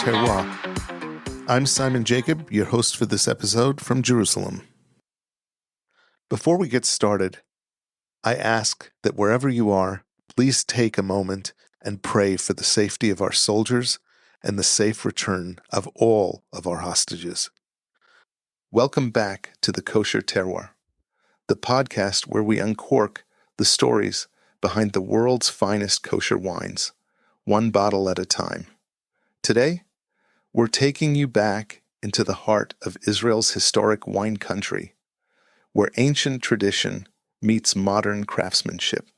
Terroir. I'm Simon Jacob, your host for this episode from Jerusalem. Before we get started, I ask that wherever you are, please take a moment and pray for the safety of our soldiers and the safe return of all of our hostages. Welcome back to the Kosher Terroir, the podcast where we uncork the stories behind the world's finest kosher wines, one bottle at a time. Today, we're taking you back into the heart of Israel's historic wine country, where ancient tradition meets modern craftsmanship.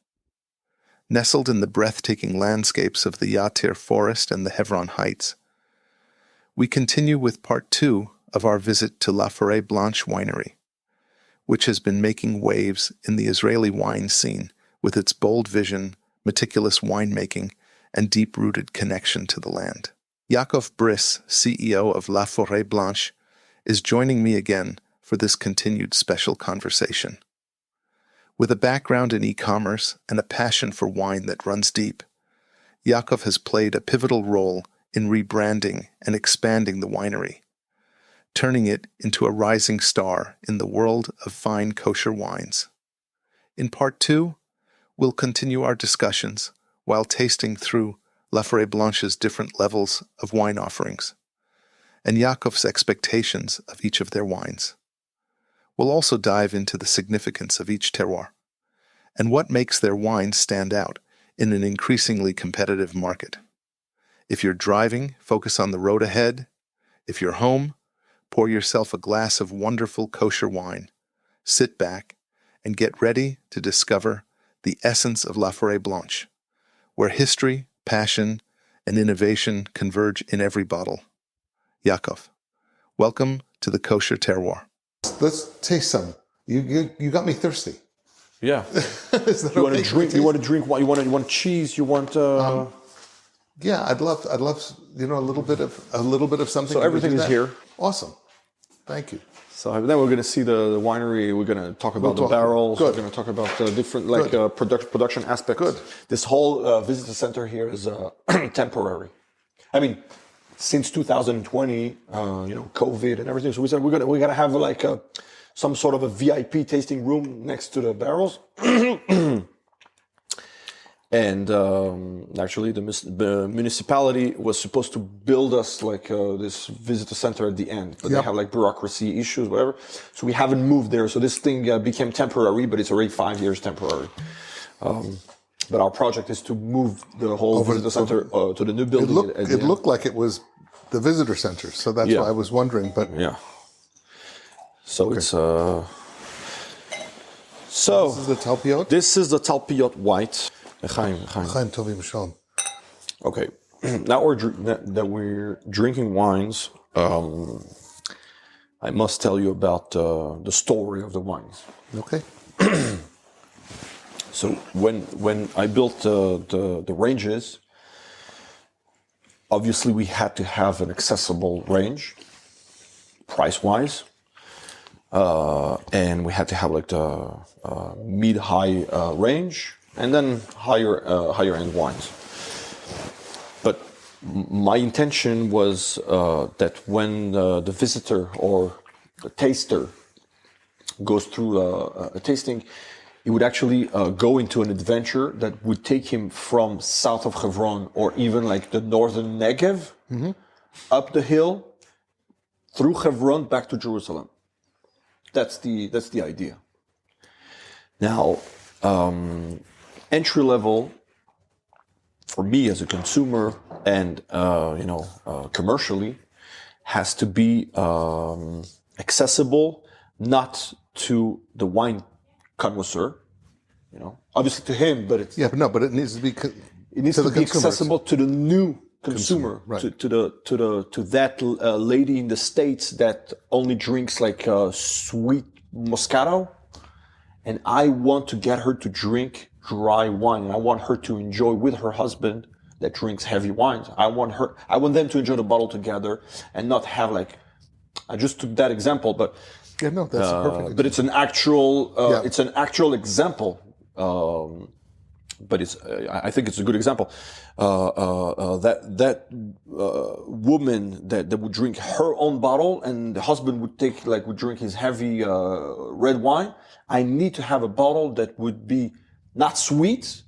Nestled in the breathtaking landscapes of the Yatir Forest and the Hebron Heights, we continue with part 2 of our visit to Forêt Blanche Winery, which has been making waves in the Israeli wine scene with its bold vision, meticulous winemaking, and deep-rooted connection to the land. Yaakov Bris, CEO of Forêt Blanche, is joining me again for this continued special conversation. With a background in e-commerce and a passion for wine that runs deep, Yaakov has played a pivotal role in rebranding and expanding the winery, turning it into a rising star in the world of fine kosher wines. In part 2, we'll continue our discussions while tasting through Forêt Blanche's different levels of wine offerings, and Yaakov's expectations of each of their wines. We'll also dive into the significance of each terroir, and what makes their wines stand out in an increasingly competitive market. If you're driving, focus on the road ahead. If you're home, pour yourself a glass of wonderful kosher wine, sit back, and get ready to discover the essence of Forêt Blanche, where history, passion, and innovation converge in every bottle. Yaakov, welcome to the Kosher Terroir. Let's taste some. You got me thirsty. Yeah. You want to drink? You want to drink? What you want? Cheese? You want? Yeah, I'd love. a little bit of something. So everything is here. Awesome. Thank you. So then we're going to see the winery. We're going to talk about the barrels. Good. We're going to talk about different production aspects. Good. This whole visitor center here is temporary. I mean, since 2020, COVID and everything. So we said we're gonna have like some sort of a VIP tasting room next to the barrels. And actually, the municipality was supposed to build us like this visitor center at the end, but they have like bureaucracy issues, whatever. So we haven't moved there. So this thing became temporary, but it's already 5 years temporary. But our project is to move the whole visitor center to the new building. It looked like it was the visitor center, so that's why I was wondering. But yeah. So it's this is the Talpiot. This is the Talpiot white. Chaim Tovim Shalom. Okay, now that we're drinking wines, I must tell you about the story of the wines. Okay. So when I built the ranges, obviously we had to have an accessible range, price-wise, and we had to have like the mid-high range. And then higher end wines. But my intention was that when the visitor or the taster goes through a tasting, he would actually go into an adventure that would take him from south of Hebron or even like the northern Negev, up the hill, through Hebron back to Jerusalem. That's the idea. Now, entry level for me as a consumer and commercially has to be accessible not to the wine connoisseur, obviously to him, but it's but it needs to be accessible to the new consumer, right. to that lady in the States that only drinks like sweet Moscato, and I want to get her to drink dry wine, and I want her to enjoy with her husband that drinks heavy wines. I want them to enjoy the bottle together and not have like, I just took that example, but that's a perfect example. But it's an actual example. but I think it's a good example. That woman that would drink her own bottle, and the husband would drink his heavy red wine. I need to have a bottle that would be not sweet,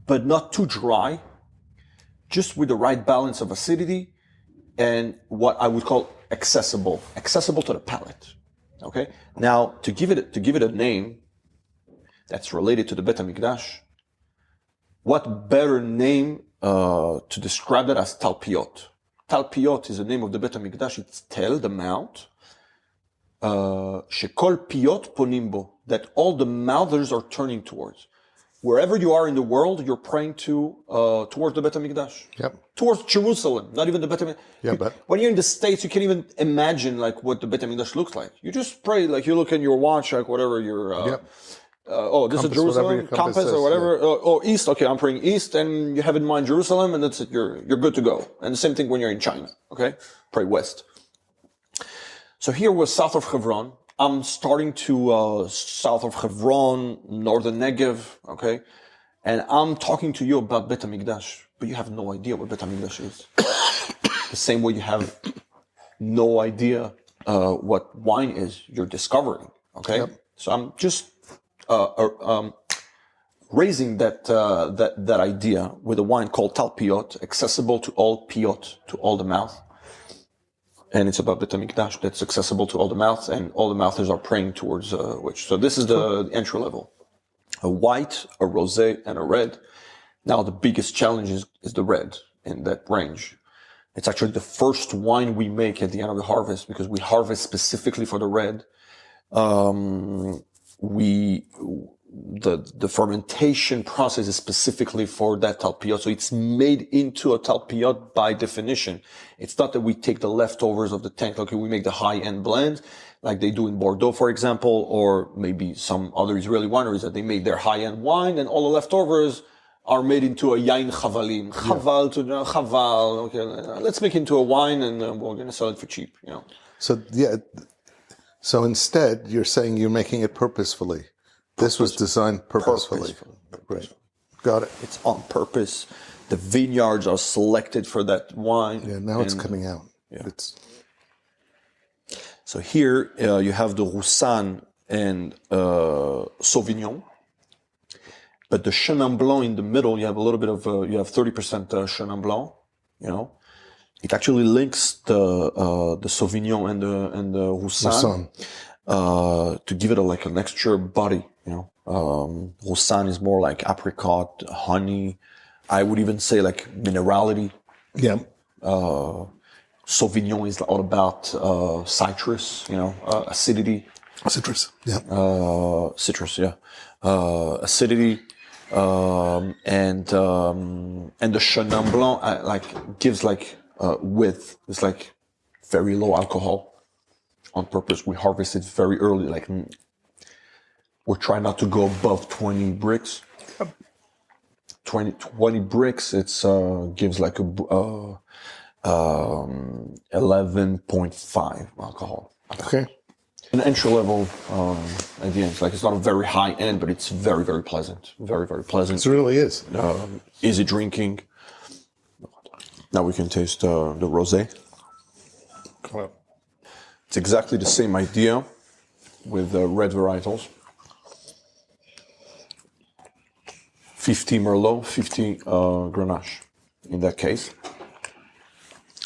but not too dry, just with the right balance of acidity and what I would call accessible to the palate. Okay. Now to give it a name that's related to the Bet HaMikdash, what better name to describe that as Talpiot? Talpiot is the name of the Bet HaMikdash. It's Tel, the mount. Shekol Piot Ponimbo, that all the mouths are turning towards. Wherever you are in the world, you're praying towards the Bet HaMikdash. Yep. Towards Jerusalem, not even the Bet HaMikdash. Yeah, but when you're in the States, you can't even imagine like what the Bet HaMikdash looks like. You just pray, like you look in your watch, like whatever your yep. This is Jerusalem, compass says, or whatever. yeah. East. Okay, I'm praying east, and you have in mind Jerusalem, and that's it. You're good to go. And the same thing when you're in China. Okay, pray west. So here was south of Hebron. I'm starting to south of Hebron, northern Negev. Okay, and I'm talking to you about Bet HaMikdash, but you have no idea what Bet HaMikdash is. The same way you have no idea what wine is. You're discovering. Okay, Yep. so I'm just raising that idea with a wine called Talpiot, accessible to all piot, to all the mouth. And it's about Bet HaMikdash that's accessible to all the mouths, and all the mouths are praying towards which. So this is the entry level. A white, a rosé, and a red. Now the biggest challenge is the red in that range. It's actually the first wine we make at the end of the harvest, because we harvest specifically for the red. The fermentation process is specifically for that Talpiot. So it's made into a Talpiot by definition. It's not that we take the leftovers of the tank, like we make the high-end blend, like they do in Bordeaux, for example, or maybe some other Israeli wineries that they make their high-end wine, and all the leftovers are made into a yain chavalim. Chaval to chaval. Okay, let's make it into a wine, and we're going to sell it for cheap, you know. So, yeah. So instead, you're saying you're making it purposefully. This was designed purposefully. Right. Got it. It's on purpose. The vineyards are selected for that wine. Yeah, now it's coming out. Yeah. So here you have the Roussanne and Sauvignon. But the Chenin Blanc in the middle, you have a little bit of, you have 30% Chenin Blanc, you know. It actually links the Sauvignon and the Roussanne. To give it an extra body, you know. Roussanne is more like apricot, honey. I would even say like minerality. Yeah. Sauvignon is all about citrus, you know, acidity. Citrus. Yeah. Citrus, yeah. Acidity. And the Chenin Blanc gives width. It's like very low alcohol. On purpose, we harvest it very early. Like we're trying not to go above 20 bricks. 20 bricks. It's gives like a 11.5 alcohol. Okay. An entry level at the end. It's not a very high end, but it's very, very pleasant. Very, very pleasant. It really is. Easy drinking. Now we can taste the rosé. Well, it's exactly the same idea with red varietals. 50 Merlot, 50 Grenache in that case.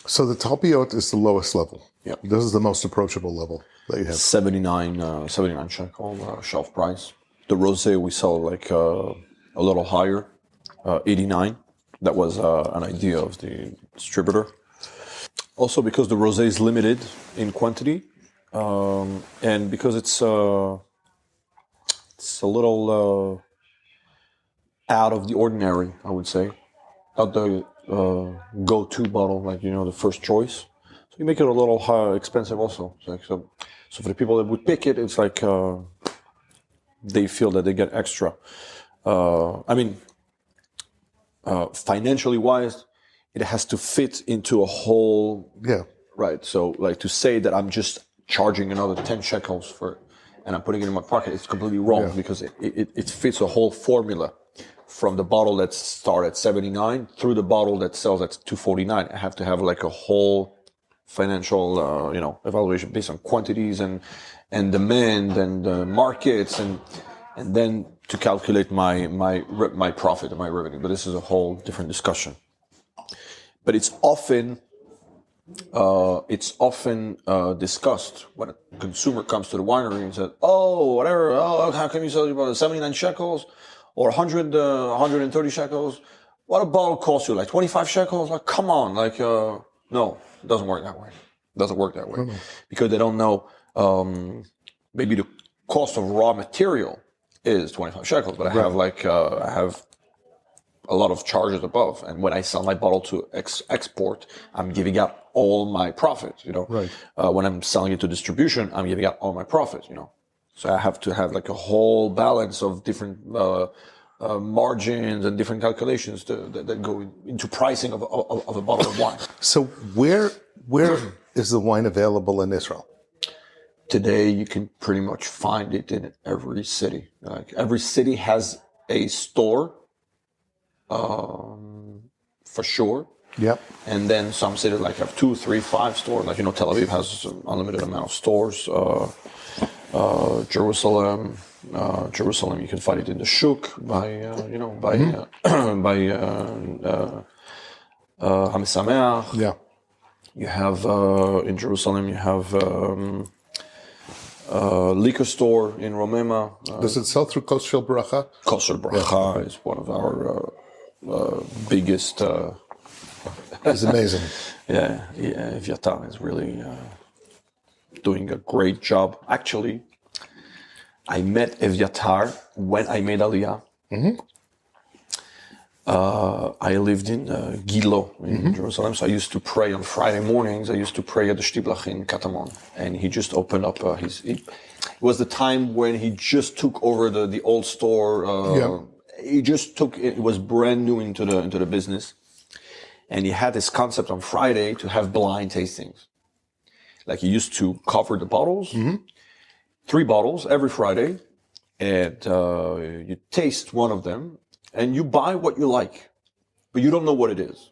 So the Talpiot is the lowest level. Yeah. This is the most approachable level that you have. 79 shekel shelf price. The rosé we sell a little higher, 89. That was an idea of the distributor. Also because the rosé is limited in quantity, and because it's a little out of the ordinary, I would say. Not the go-to bottle, the first choice. So you make it a little expensive also. So for the people that would pick it, it's like they feel that they get extra. Financially wise, it has to fit into a whole. Yeah. Right. So to say that I'm just charging another 10 shekels for it and I'm putting it in my pocket, it's completely wrong because it fits a whole formula from the bottle that starts at 79 through the bottle that sells at 249. I have to have like a whole financial, evaluation based on quantities and demand and markets and then to calculate my profit and my revenue. But this is a whole different discussion. But it's often discussed when a consumer comes to the winery and says, how can you sell your bottle 79 shekels or 130 shekels? What a bottle costs you, like 25 shekels? Like, come on, like, no, it doesn't work that way. It doesn't work that way. Mm-hmm. Because they don't know, maybe the cost of raw material is 25 shekels, but I have a lot of charges above. And when I sell my bottle to export, I'm giving out all my profit, Right. When I'm selling it to distribution, I'm giving out all my profit, So I have to have like a whole balance of different margins and different calculations that go into pricing of a bottle of wine. So where is the wine available in Israel? Today, you can pretty much find it in every city. Like every city has a store, for sure. Yep. And then some cities like have 2, 3, 5 stores. Like, Tel Aviv has an unlimited amount of stores. Jerusalem, you can find it in the Shuk by Hamisameach. Yeah. You have, in Jerusalem, you have, liquor store in Romema. Does it sell through Kosher Bracha? Kosher Bracha is one of our biggest. It's amazing. Yeah, Eviatar is really doing a great job. Actually, I met Eviatar when I made Aliyah. Mm-hmm. I lived in Gilo in Jerusalem, so I used to pray on Friday mornings. I used to pray at the Shtiblach in Katamon, and he just opened up it was the time when he just took over the old store. He just it was brand new into the business, and he had this concept on Friday to have blind tastings. Like he used to cover the bottles, 3 bottles every Friday, and you taste one of them. And you buy what you like, but you don't know what it is.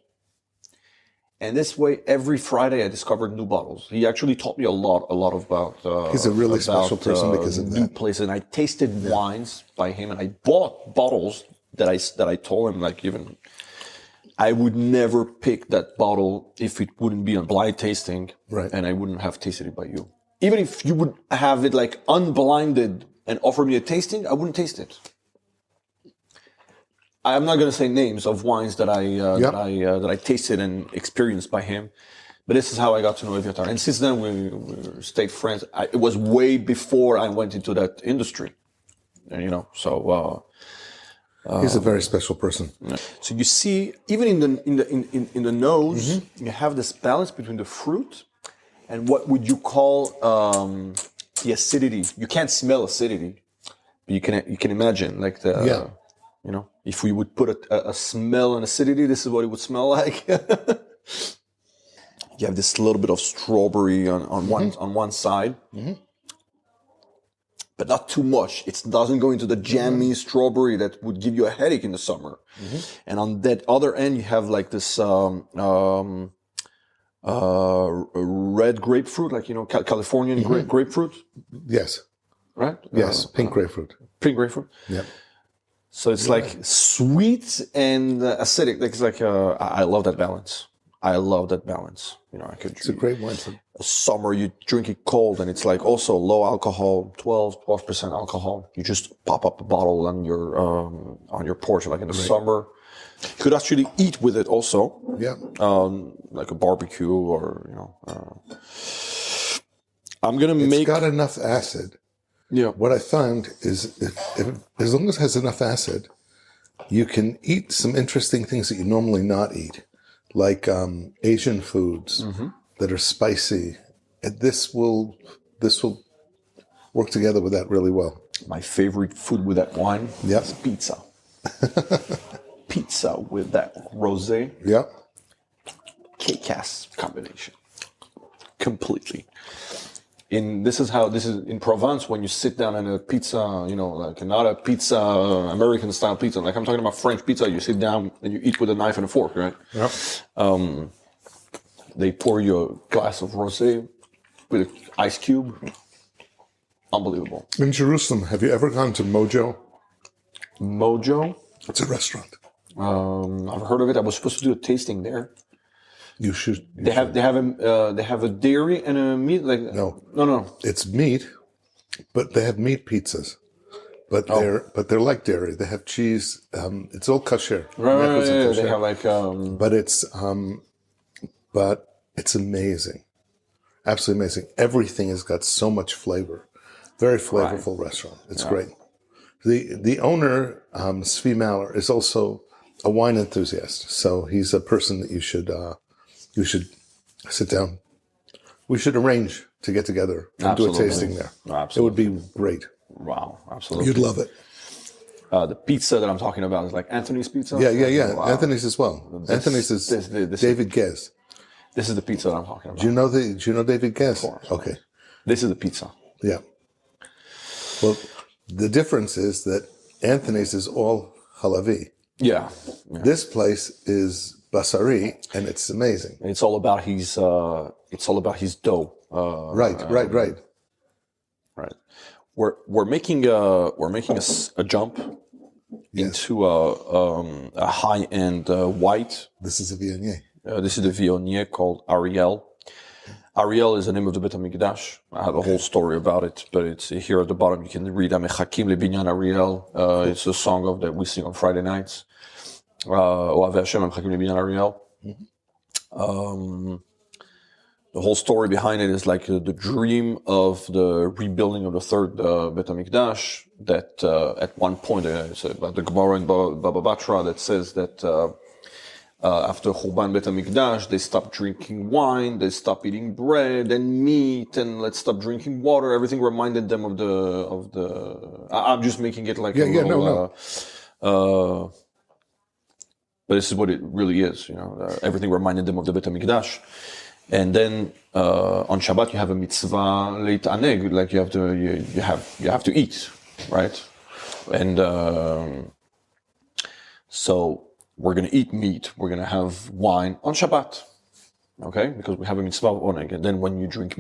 And this way, every Friday I discovered new bottles. He actually taught me a lot about. He's a really special person because of new that. places. And I tasted wines by him, and I bought bottles that I told him, like, even I would never pick that bottle if it wouldn't be a blind tasting, right? And I wouldn't have tasted it by you. Even if you would have it like unblinded and offer me a tasting, I wouldn't taste it. I'm not going to say names of wines that I tasted and experienced by him, but this is how I got to know Eviatar. And since then, we stayed friends. It was way before I went into that industry, and, so. He's a very special person. So you see, even in the nose, you have this balance between the fruit and what would you call the acidity. You can't smell acidity, but you can imagine like the. If we would put a smell and acidity, this is what it would smell like. You have this little bit of strawberry on one side, but not too much. It doesn't go into the jammy strawberry that would give you a headache in the summer. And on that other end, you have like this red grapefruit, like Californian grapefruit. Yes. Right. Yes. Pink grapefruit. Pink grapefruit. Yeah. So it's like sweet and acidic. It's like I love that balance. It's a great wine. Summer, you drink it cold, and it's like also low alcohol, 12% alcohol. You just pop up a bottle on your porch, like in the summer. You could actually eat with it also. Yeah. Like a barbecue or I'm gonna make. It's got enough acid. Yeah. What I found is if as long as it has enough acid, you can eat some interesting things that you normally not eat, like Asian foods that are spicy. And this will work together with that really well. My favorite food with that wine is pizza. Pizza with that rosé. Yeah. Kick-ass combination. Completely. this is in Provence when you sit down in a pizza, like not a pizza, American style pizza. Like I'm talking about French pizza. You sit down and you eat with a knife and a fork, right? Yep. They pour you a glass of rosé with an ice cube. Unbelievable. In Jerusalem, have you ever gone to Mojo? Mojo? It's a restaurant. I've heard of it. I was supposed to do a tasting there. You should. They have a dairy and a meat No. It's meat, but they have meat pizzas. But they're like dairy. They have cheese. It's all kosher. Right. They have like. But it's amazing, absolutely amazing. Everything has got so much flavor. Very flavorful restaurant. It's great. The owner, Svi Maller, is also a wine enthusiast. So he's a person that you should sit down. We should arrange to get together and do a tasting there. Absolutely. It would be great. Wow, absolutely. You'd love it. The pizza that I'm talking about is like Anthony's Pizza? Yeah. Wow. Anthony's as well. Anthony's is David Gez. This is the pizza that I'm talking about. Do you know David Gez? Okay. This is the pizza. Yeah. Well, the difference is that Anthony's is all halavi. Yeah. This place is basari, and it's amazing. It's all about his dough. Right. Right. We're making a jump into a high end white. This is a Viognier. This is the Viognier called Ariel. Ariel is the name of the Bet HaMikdash. I have a whole story about it, but it's here at the bottom. You can read Amechakim Lebinyan Ariel. It's a song that we sing on Friday nights. Oave Hashem Amechakim Lebinyan Ariel. The whole story behind it is like the dream of the rebuilding of the third Bet HaMikdash. That at one point, it's about the Gemara in Baba Batra that says that. After Churban Bet HaMikdash, they stopped drinking wine, they stopped eating bread and meat, and let's stop drinking water. Everything reminded them of the. I'm just making it like but this is what it really is, everything reminded them of the Bet HaMikdash. And then on Shabbat you have a mitzvah leit aneg, like you have to eat, right? And so. We're going to eat meat. We're going to have wine on Shabbat, okay? Because we have a mitzvah oneg. And then when you drink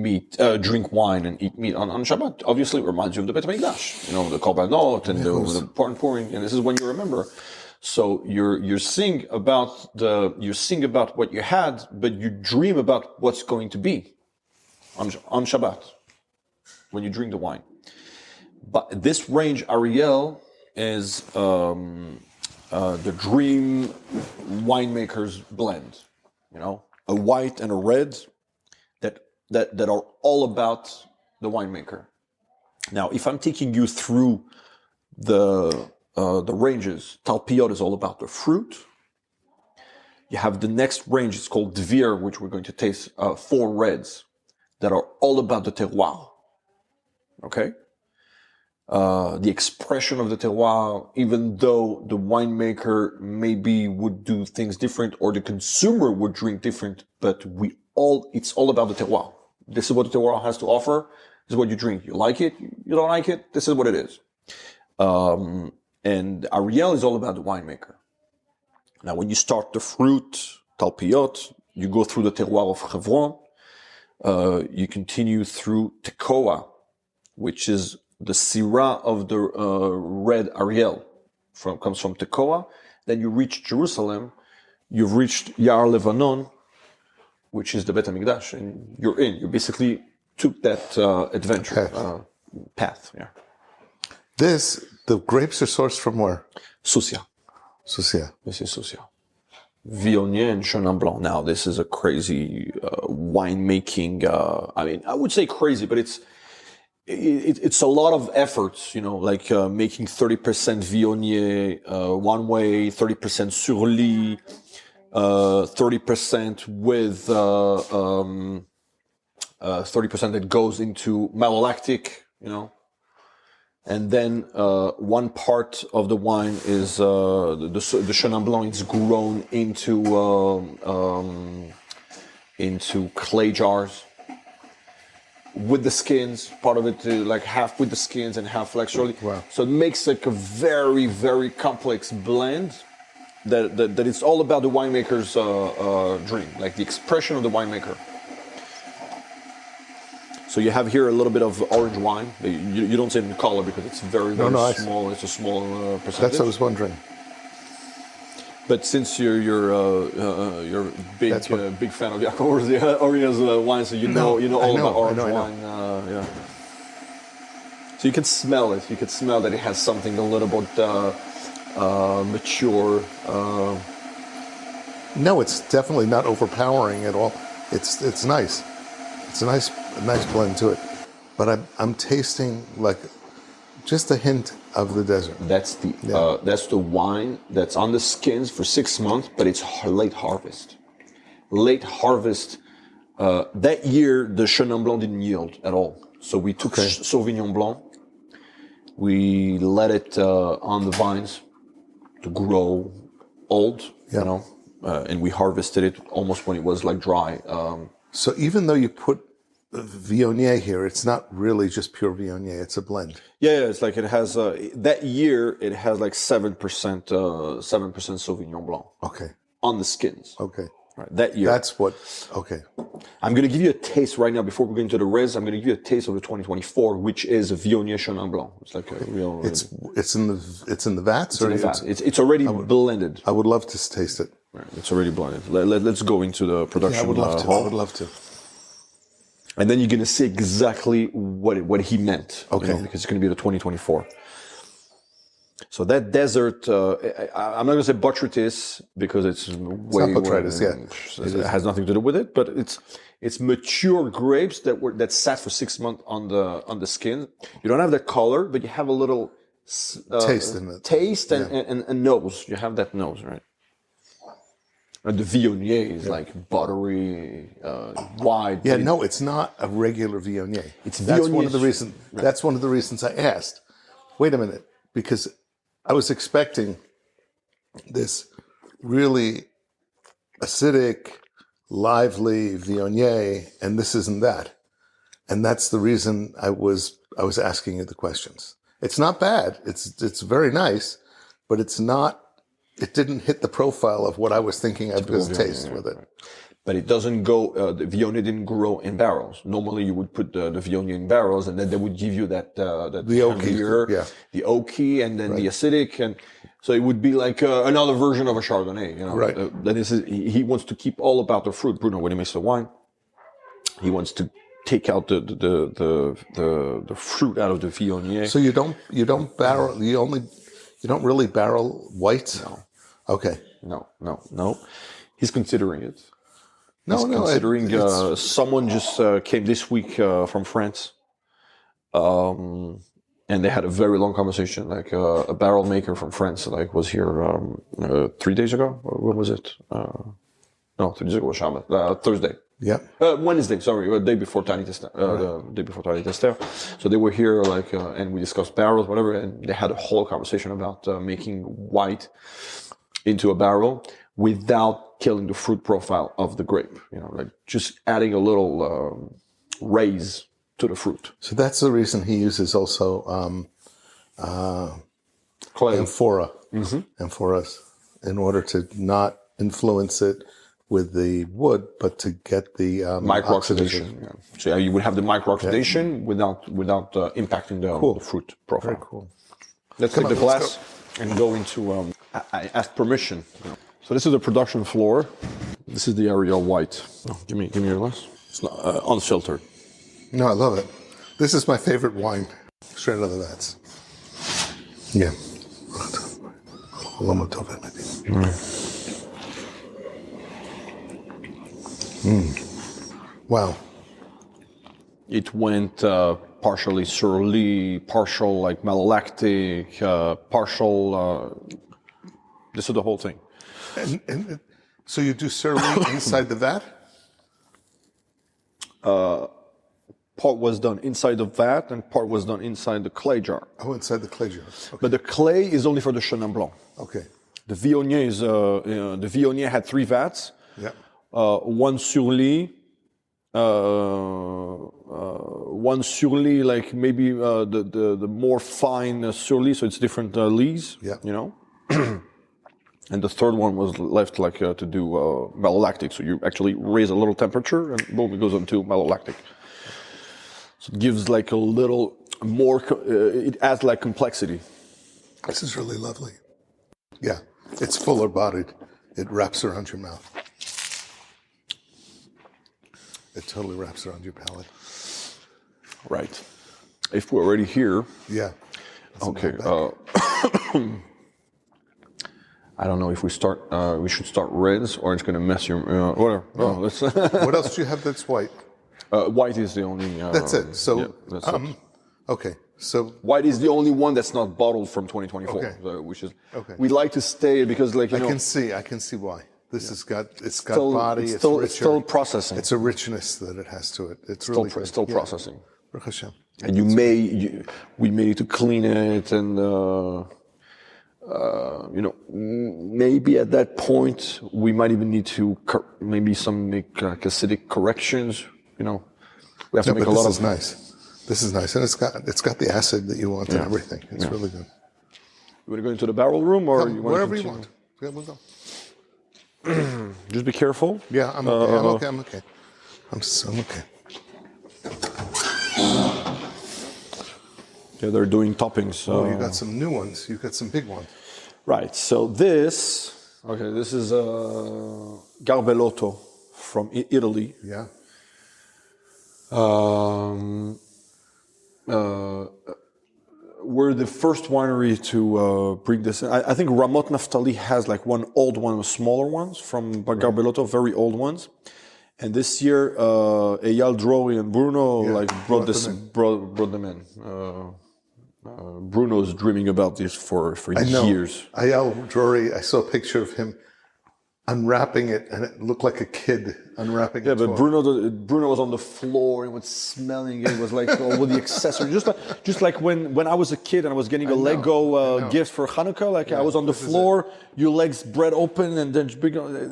wine and eat meat on Shabbat, obviously it reminds you of the Bet HaMikdash, the korbanot and the pouring. And this is when you remember. So you sing about what you had, but you dream about what's going to be on Shabbat when you drink the wine. But this range, Ariel, is. The dream winemaker's blend, a white and a red that are all about the winemaker. Now, if I'm taking you through the ranges, Talpiot is all about the fruit. You have the next range, it's called Dvir, which we're going to taste 4 reds that are all about the terroir. Okay? The expression of the terroir, even though the winemaker maybe would do things different or the consumer would drink different, but it's all about the terroir. This is what the terroir has to offer. This is what you drink. You like it, you don't like it, this is what it is. And Ariel is all about the winemaker. Now, when you start the fruit, Talpiot, you go through the terroir of Hebron, you continue through Tekoa, which is the Syrah of the red Ariel comes from Tekoa. Then you reach Jerusalem. You've reached Yar Levanon, which is the Bet HaMikdash, and you're in. You basically took that adventure path. Yeah. The grapes are sourced from where? Soucia. This is Soucia. Viognier and Chenin Blanc. Now, this is a crazy winemaking. I would say crazy, but it's a lot of efforts, like making 30% Viognier one way, 30% sur lit, 30% with 30% that goes into malolactic, and then one part of the wine is the Chenin Blanc is grown into clay jars. with the skins, part of it like half with the skins and half like surely. Wow. So it makes like a very, very complex blend that it's all about the winemaker's dream, like the expression of the winemaker. So you have here a little bit of orange wine. You don't see it in color because it's very, very small. It's a small percentage. That's what I was wondering. But since you're a big fan of Yaakov Bris wine, so you know all about orange wine. Yeah. So you can smell it. You can smell that it has something a little bit mature. No, it's definitely not overpowering at all. It's nice. It's a nice blend to it. But I'm tasting like just a hint of the desert. That's the wine that's on the skins for 6 months, but it's late harvest. Late harvest. That year, the Chenin Blanc didn't yield at all. So we took Sauvignon Blanc. We let it on the vines to grow old, and we harvested it almost when it was like dry. So even though you put Viognier here, it's not really just pure Viognier, it's a blend. Yeah, it's like it has, that year, it has like 7% Sauvignon Blanc. Okay. On the skins. Okay. Right, that year. That's what, okay. I'm going to give you a taste right now before we go into the res. I'm going to give you a taste of the 2024, which is a Viognier Chenin Blanc. It's like a real. It's in the vats, or it's already blended. I would love to taste it. Right, it's already blended. Let's go into the production. I would love to. I would love to. And then you're going to see exactly what he meant. Okay. Because it's going to be the 2024. So that desert, I'm not going to say botrytis because it's way. It's not botrytis, yeah. It has nothing to do with it, but it's mature grapes that sat for 6 months on the skin. You don't have that color, but you have a little taste in it. Taste and nose. You have that nose, right? And the Viognier is like buttery, wide. Yeah, no, it's not a regular Viognier. That's one of the reasons. Right. That's one of the reasons I asked. Wait a minute, because I was expecting this really acidic, lively Viognier, and this isn't that. And that's the reason I was asking you the questions. It's not bad. It's very nice, but it's not. It didn't hit the profile of what I was thinking I was going to taste with it. But it doesn't go, the Viognier didn't grow in barrels. Normally you would put the Viognier in barrels and then they would give you that the oaky, the oaky and then the acidic. And so it would be like another version of a Chardonnay, Right. He wants to keep all about the fruit. Bruno, when he makes the wine, he wants to take out the fruit out of the Viognier. So you don't barrel, you don't really barrel whites? No. Okay. No. He's considering it. Considering someone just came this week from France, and they had a very long conversation. Like a barrel maker from France, like was here 3 days ago. Or what was it? No, 3 days ago was Shabbat. Thursday. Yeah. Wednesday. Sorry, the day before Tiny Tester. The day before Tiny Tester. So they were here, and we discussed barrels, whatever, and they had a whole conversation about making white into a barrel without killing the fruit profile of the grape. Like just adding a little raise to the fruit. So that's the reason he uses also clay amphora, amphoras, in order to not influence it with the wood, but to get the micro-oxidation. Yeah. So you would have the micro-oxidation without impacting the fruit profile. Very cool. Let's take the glass and go into. I asked permission. So this is the production floor. This is the area white. Oh, give me your glass. It's not unfiltered. No, I love it. This is my favorite wine, straight out of the vats. Yeah. Wow. It went partially surly, partial like malolactic, partial. This is the whole thing. And so you do surly inside the vat? Part was done inside the vat and part was done inside the clay jar. Oh, inside the clay jar. Okay. But the clay is only for the Chenin Blanc. Okay. The Viognier is the Viognier had 3 vats. Yeah. One surly, one surly, like maybe the more fine surly, so it's different lees, Yeah. you know. And the third one was left like to do malolactic, so you actually raise a little temperature and boom, it goes into malolactic. So it gives like a little more, it adds like complexity. This is really lovely. Yeah, it's fuller bodied. It wraps around your mouth. It totally wraps around your palate. Right. If we're already here. Yeah. Okay. I don't know if we start. We should start reds, or it's going to mess your. Whatever. Oh, let's. What else do you have that's white? White is the only. That's it. So, yeah, that's it. Okay. So white is the only one that's not bottled from 2024, okay. Which is. Okay. We like to stay because, like you know. I can see why. This has got. It's got body. It's still, richer. it's still processing. It's a richness that it has to it. It's really still processing. Baruch Hashem. And we may need to clean it and. You know, maybe at that point we might even need to maybe make acidic corrections. You know, we have to make a lot of. This is nice. This is nice, and it's got the acid that you want and everything. It's really good. You want to go into the barrel room, or you want wherever you want? Yeah, we'll go. Just be careful. Yeah, I'm okay. I'm okay. I'm okay. Yeah, they're doing toppings. Oh, you got some new ones. You got some big ones. Right. So this is Garbellotto from Italy. Yeah. We're the first winery to bring this in. I think Ramot Naftali has like one old one, smaller ones from Garbellotto, very old ones. And this year, Eyal Drory and Bruno brought them in. Bruno's dreaming about this for years. Eyal Drory, I saw a picture of him unwrapping it, and it looked like a kid unwrapping it. Yeah, but Bruno was on the floor and was smelling it. It was like all the accessories, just like when I was a kid and I was getting a Lego gift for Hanukkah. Like I was on the floor, your legs spread open, and then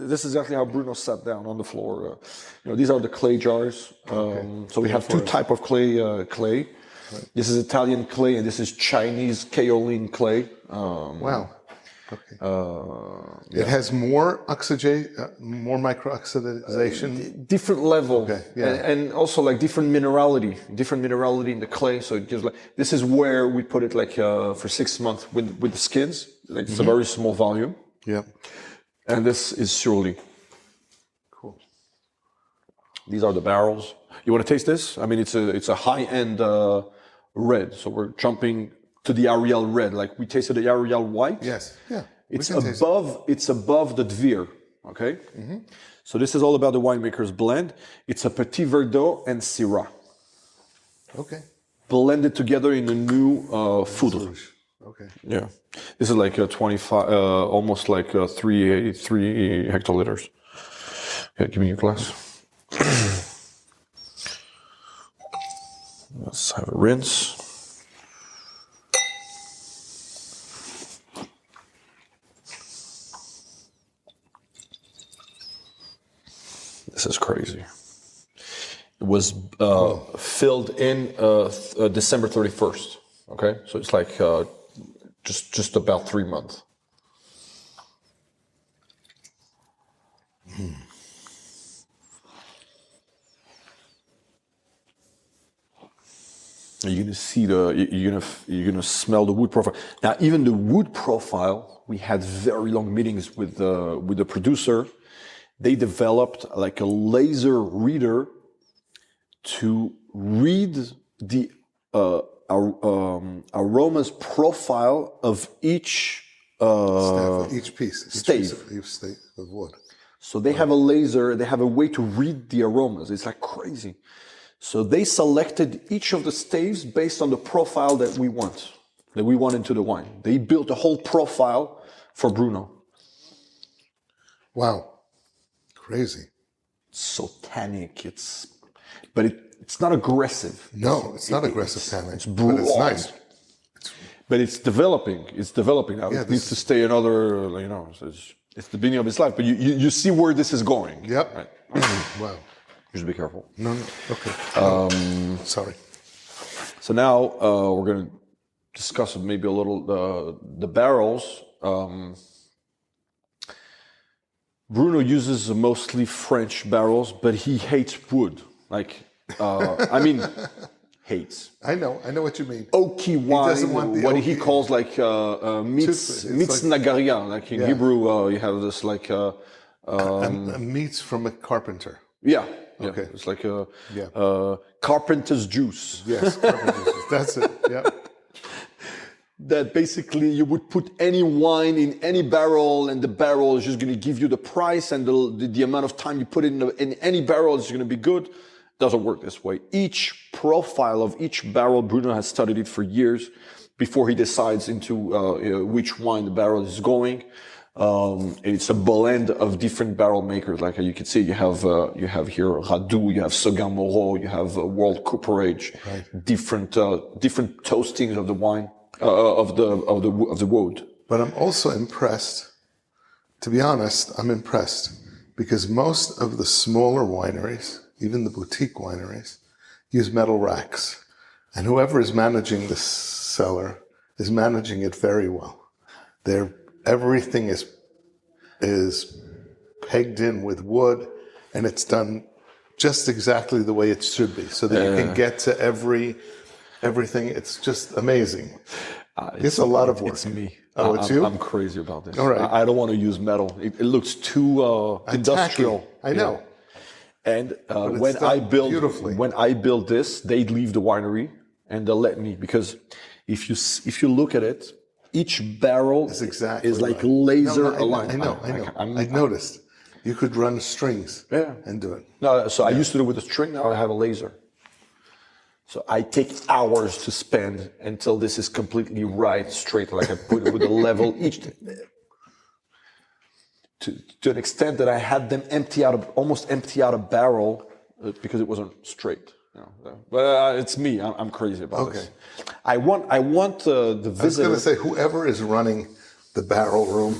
this is exactly how Bruno sat down on the floor. You know, these are the clay jars. So we have two types of clay. Right. This is Italian clay, and this is Chinese kaolin clay. Wow. Okay. It has more more micro-oxidization. Different level. Okay. Yeah. And also like different minerality in the clay. So it gives this is where we put it for 6 months with the skins. Like it's a very small volume. Yeah. And this is surely. Cool. These are the barrels. You want to taste this? I mean, it's a high-end red. So we're jumping to the Ariel red, like we tasted the Ariel white. Yes, yeah. It's above the Dvir, okay? Mm-hmm. So this is all about the winemaker's blend. It's a Petit Verdot and Syrah. Okay. Blended together in a new foudre. Okay. Yeah. This is like 25, almost like 3 hectoliters. Okay, give me your glass. Let's have a rinse. This is crazy. It was filled in December 31st. Okay, so it's like just about 3 months. You're gonna see you're gonna smell the wood profile. Now, even the wood profile, we had very long meetings with the producer. They developed like a laser reader to read the aromas profile of each each piece of wood. So they have a laser. They have a way to read the aromas. It's like crazy. So they selected each of the staves based on the profile that we want into the wine. They built a whole profile for Bruno. Wow. Crazy. It's so tannic. But it's not aggressive. No, it's not aggressive tannic. It's broad. But it's nice. But it's developing. It's developing now. Yeah, it needs to stay another, it's the beginning of its life. But you see where this is going. Yep. Right? Wow. Just be careful. No. Okay. Sorry. So now we're going to discuss maybe a little the barrels. Bruno uses mostly French barrels, but he hates wood. Hates. I know what you mean. Oaky wine, doesn't want the what oaky- he calls mitz nagaria. Like in Hebrew, you have this Meats from a carpenter. Yeah. Okay. It's like carpenter's juice. Yes, carpenter's juice. That's it. Yeah. That basically you would put any wine in any barrel, and the barrel is just going to give you the price, and the amount of time you put it in any barrel is going to be good. Doesn't work this way. Each profile of each barrel, Bruno has studied it for years before he decides into which wine the barrel is going. It's a blend of different barrel makers. Like you can see, you have here Radou, you have Seguin Moreau, you have World Cooperage, right. different toastings of the wine. Of the wood. But I'm also impressed. To be honest, I'm impressed because most of the smaller wineries, even the boutique wineries, use metal racks, and whoever is managing the cellar is managing it very well. Everything is pegged in with wood, and it's done just exactly the way it should be, so that you can get to everything. It's just amazing. It's a lot of work. It's me. Oh, it's you? I'm crazy about this. All right. I don't want to use metal. It looks too industrial. I know. And when I build this, they leave the winery and they'll let me, because if you look at it, each barrel is like right. laser aligned. I know. I noticed. You could run strings and do it. No, so I used to do it with a string. Now I have a laser. So I take hours to spend until this is completely straight, like I put it with a level each, to an extent that I had them almost empty out a barrel because it wasn't straight. But it's me. I'm crazy about this. I want the visitor. I was going to say, whoever is running the barrel room,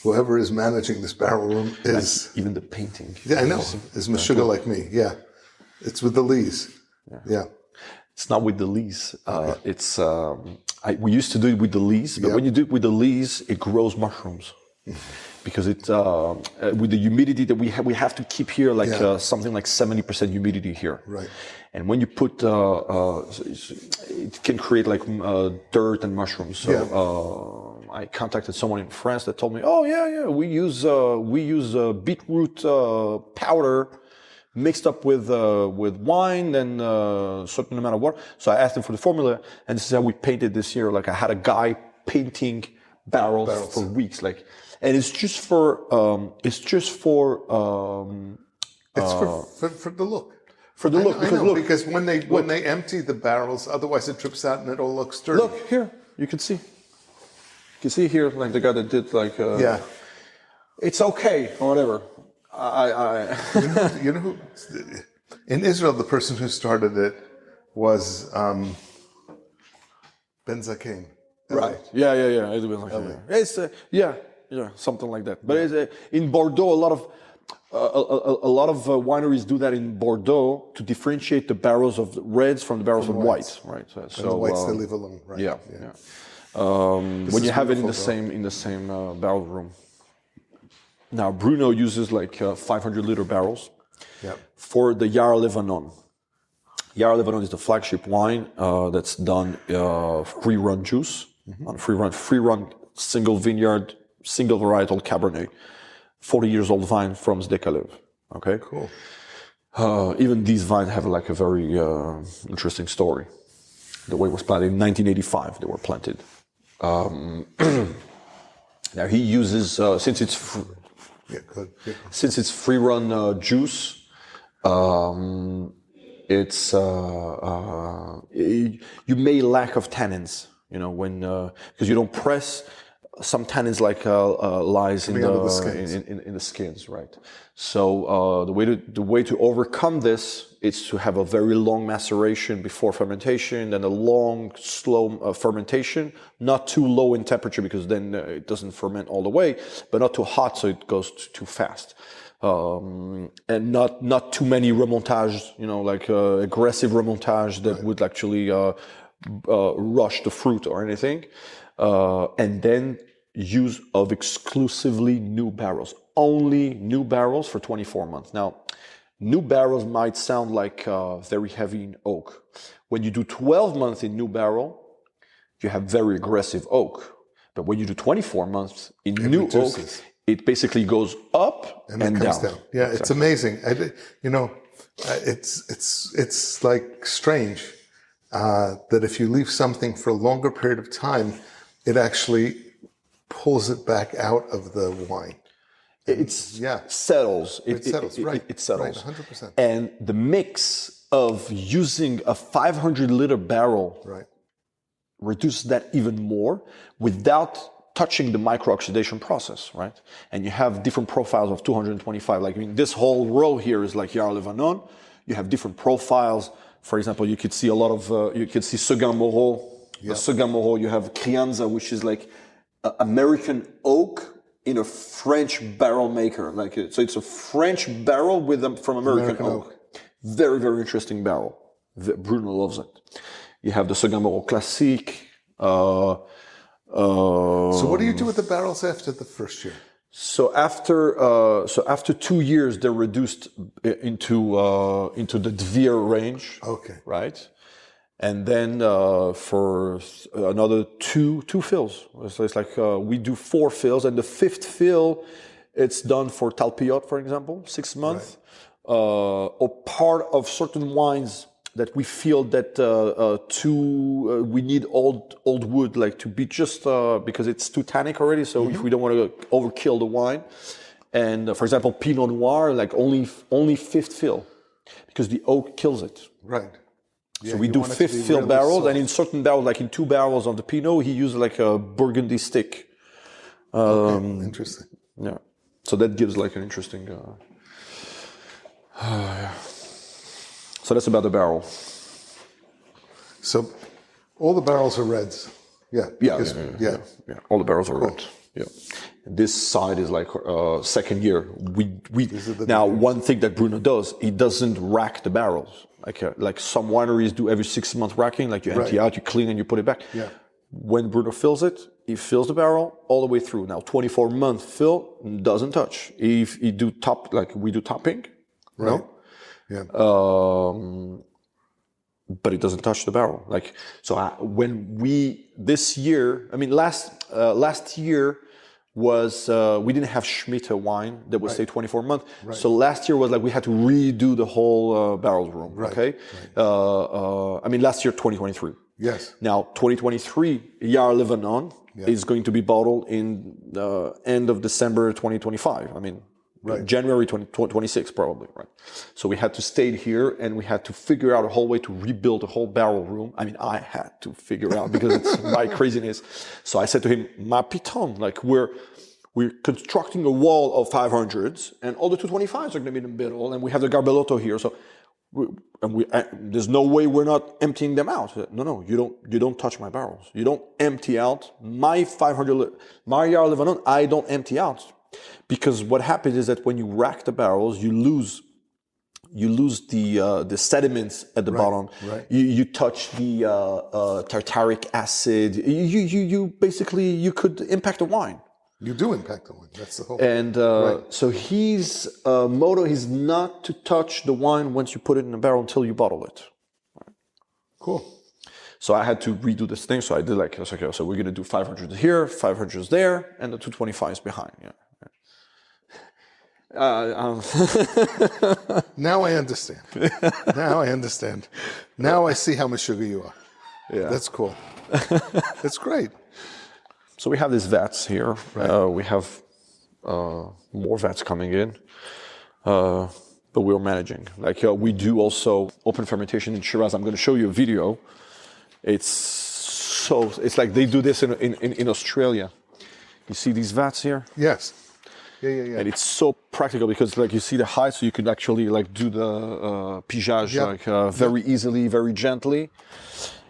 whoever is managing this barrel room is even the painting. Yeah, I know. Is Meshuggah like me? Yeah, it's with the Lees. Yeah. It's not with the lees. We used to do it with the lees, but when you do it with the lees, it grows mushrooms. Because with the humidity that we have to keep here, something like 70% humidity here. Right. And when you put, it can create dirt and mushrooms. So I contacted someone in France that told me, we use beetroot powder mixed up with wine and a certain amount of water. So I asked him for the formula, and this is how we painted this year. Like I had a guy painting barrels for weeks. And it's just for for the look. For the look, because when they empty the barrels, otherwise it drips out and it all looks dirty. Look here, you can see. You can see here, like the guy that did it's okay or whatever. You know who, in Israel, the person who started it was Ben Zakein. Right. Yeah. It's something like that. But it's, in Bordeaux, a lot of wineries do that in Bordeaux to differentiate the barrels of reds from the barrels of whites. Right. So the whites they leave alone. Right. Yeah. When you have it in the same barrel room. Now Bruno uses 500-liter barrels for the Yar Levanon. Yar Levanon is the flagship wine that's done free-run juice, on free-run single vineyard, single varietal Cabernet, 40 years old vine from Negev. Okay, cool. Even these vines have a very interesting story. The way it was planted in 1985, they were planted. Now he uses since it's free-run juice. It's you may lack of tannins, when because you don't press. Some tannins lies in the skins, right? So the way to overcome this is to have a very long maceration before fermentation, then a long slow fermentation, not too low in temperature because then it doesn't ferment all the way, but not too hot so it goes too fast. and not too many remontages, like aggressive remontage that would actually rush the fruit or anything. And then use of exclusively new barrels, only new barrels for 24 months. Now, new barrels might sound like very heavy in oak. When you do 12 months in new barrel, you have very aggressive oak. But when you do 24 months in new reduces. Oak, it basically goes up and comes down. Yeah, exactly. It's amazing. It's like strange that if you leave something for a longer period of time, it actually pulls it back out of the wine. Settles. It settles, right. It settles. Right, 100%. And the mix of using a 500-liter barrel reduces that even more without touching the micro-oxidation process, right? And you have different profiles of 225. This whole row here is like Yar Levanon. You have different profiles. For example, you could see a lot of, you could see Seguin Moreau. The Seguin Moreau, you have Crianza, which is like American oak in a French barrel maker. So it's a French barrel from American oak. Very, very interesting barrel. Bruno loves it. You have the Seguin Moreau Classique. So what do you do with the barrels after the first year? So after 2 years, they're reduced into the Dvir range. Okay. Right. And then for another two fills. So it's like we do 4 fills, and the 5th fill, it's done for Talpiot, for example, 6 months, or part of certain wines that we feel that we need old wood, like to be just because it's too tannic already. So if we don't want to overkill the wine, and for example, Pinot Noir, like only 5th fill, because the oak kills it. Right. Yeah, so we do 5th fill really barrels, soft. And in certain barrels, like in 2 barrels of the Pinot, he used like a Burgundy stick. Interesting. Yeah. So that gives like an interesting. So that's about the barrel. So all the barrels are reds. Yeah. All the barrels are red. Yeah. And this side is like second year. Now one thing that Bruno does, he doesn't rack the barrels. Like some wineries do every 6 month racking, like you empty out, you clean, and you put it back. Yeah. When Bruno fills it, he fills the barrel all the way through. Now 24-month fill doesn't touch. If he do top, like we do topping, right? No? Yeah. But it doesn't touch the barrel. This year, last year was, we didn't have Schmidt wine that would stay 24 months. Right. So last year was like we had to redo the whole barrel room. Right. Okay. Right. Last year, 2023. Yes. Now, 2023, Yar Levanon is going to be bottled in end of December 2025. January 2026 probably, right? So we had to stay here and we had to figure out a whole way to rebuild a whole barrel room. I had to figure out because it's my craziness. So I said to him, "Ma piton, like we're constructing a wall of 500s and all the 225s are going to be in the middle and we have the Garbelotto here. So there's no way we're not emptying them out." No, you don't touch my barrels. You don't empty out my 500, my Yar Levanon, I don't empty out. Because what happens is that when you rack the barrels, you lose the sediments at the bottom. Right. You touch the tartaric acid. You basically you could impact the wine. You do impact the wine. That's the whole. And so his motto is not to touch the wine once you put it in a barrel until you bottle it. Cool. So I had to redo this thing. So I did okay, so we're going to do 500 here, 500 there, and the 225s behind. Yeah. Now I understand. Now I see how much sugar you are. Yeah. That's cool. That's great. So we have these vats here. Right. We have more vats coming in. But we're managing. We do also open fermentation in Shiraz. I'm going to show you a video. It's like they do this in Australia. You see these vats here? Yes. Yeah. And it's so practical because you see the height, so you could actually do the pigeage very easily, very gently,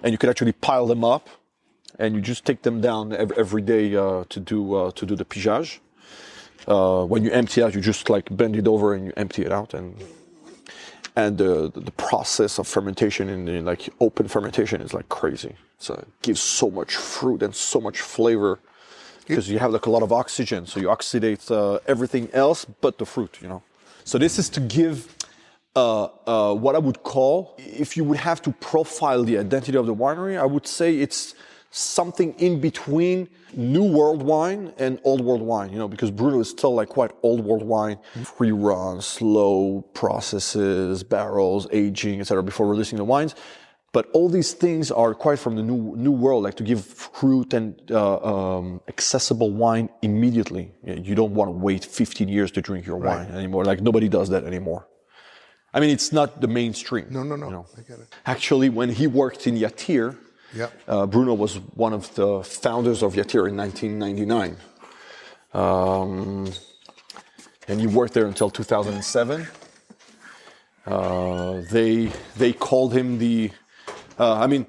and you could actually pile them up, and you just take them down every day to do the pigeage. When you empty out, you just like bend it over and you empty it out, and the process of fermentation in the like open fermentation is like crazy. So it gives so much fruit and so much flavor because you have like a lot of oxygen, so you oxidate everything else but the fruit, you know. So this is to give what I would call, if you would have to profile the identity of the winery, I would say it's something in between New World wine and Old World wine, you know, because Bruno is still like quite Old World wine, free run, slow processes, barrels, aging, etc. before releasing the wines. But all these things are quite from the new world, like to give fruit and accessible wine immediately. You don't want to wait 15 years to drink your wine anymore. Like nobody does that anymore. I mean, it's not the mainstream. No. You know? I get it. Actually, when he worked in Yatir, Bruno was one of the founders of Yatir in 1999. And he worked there until 2007. They called him the... I mean,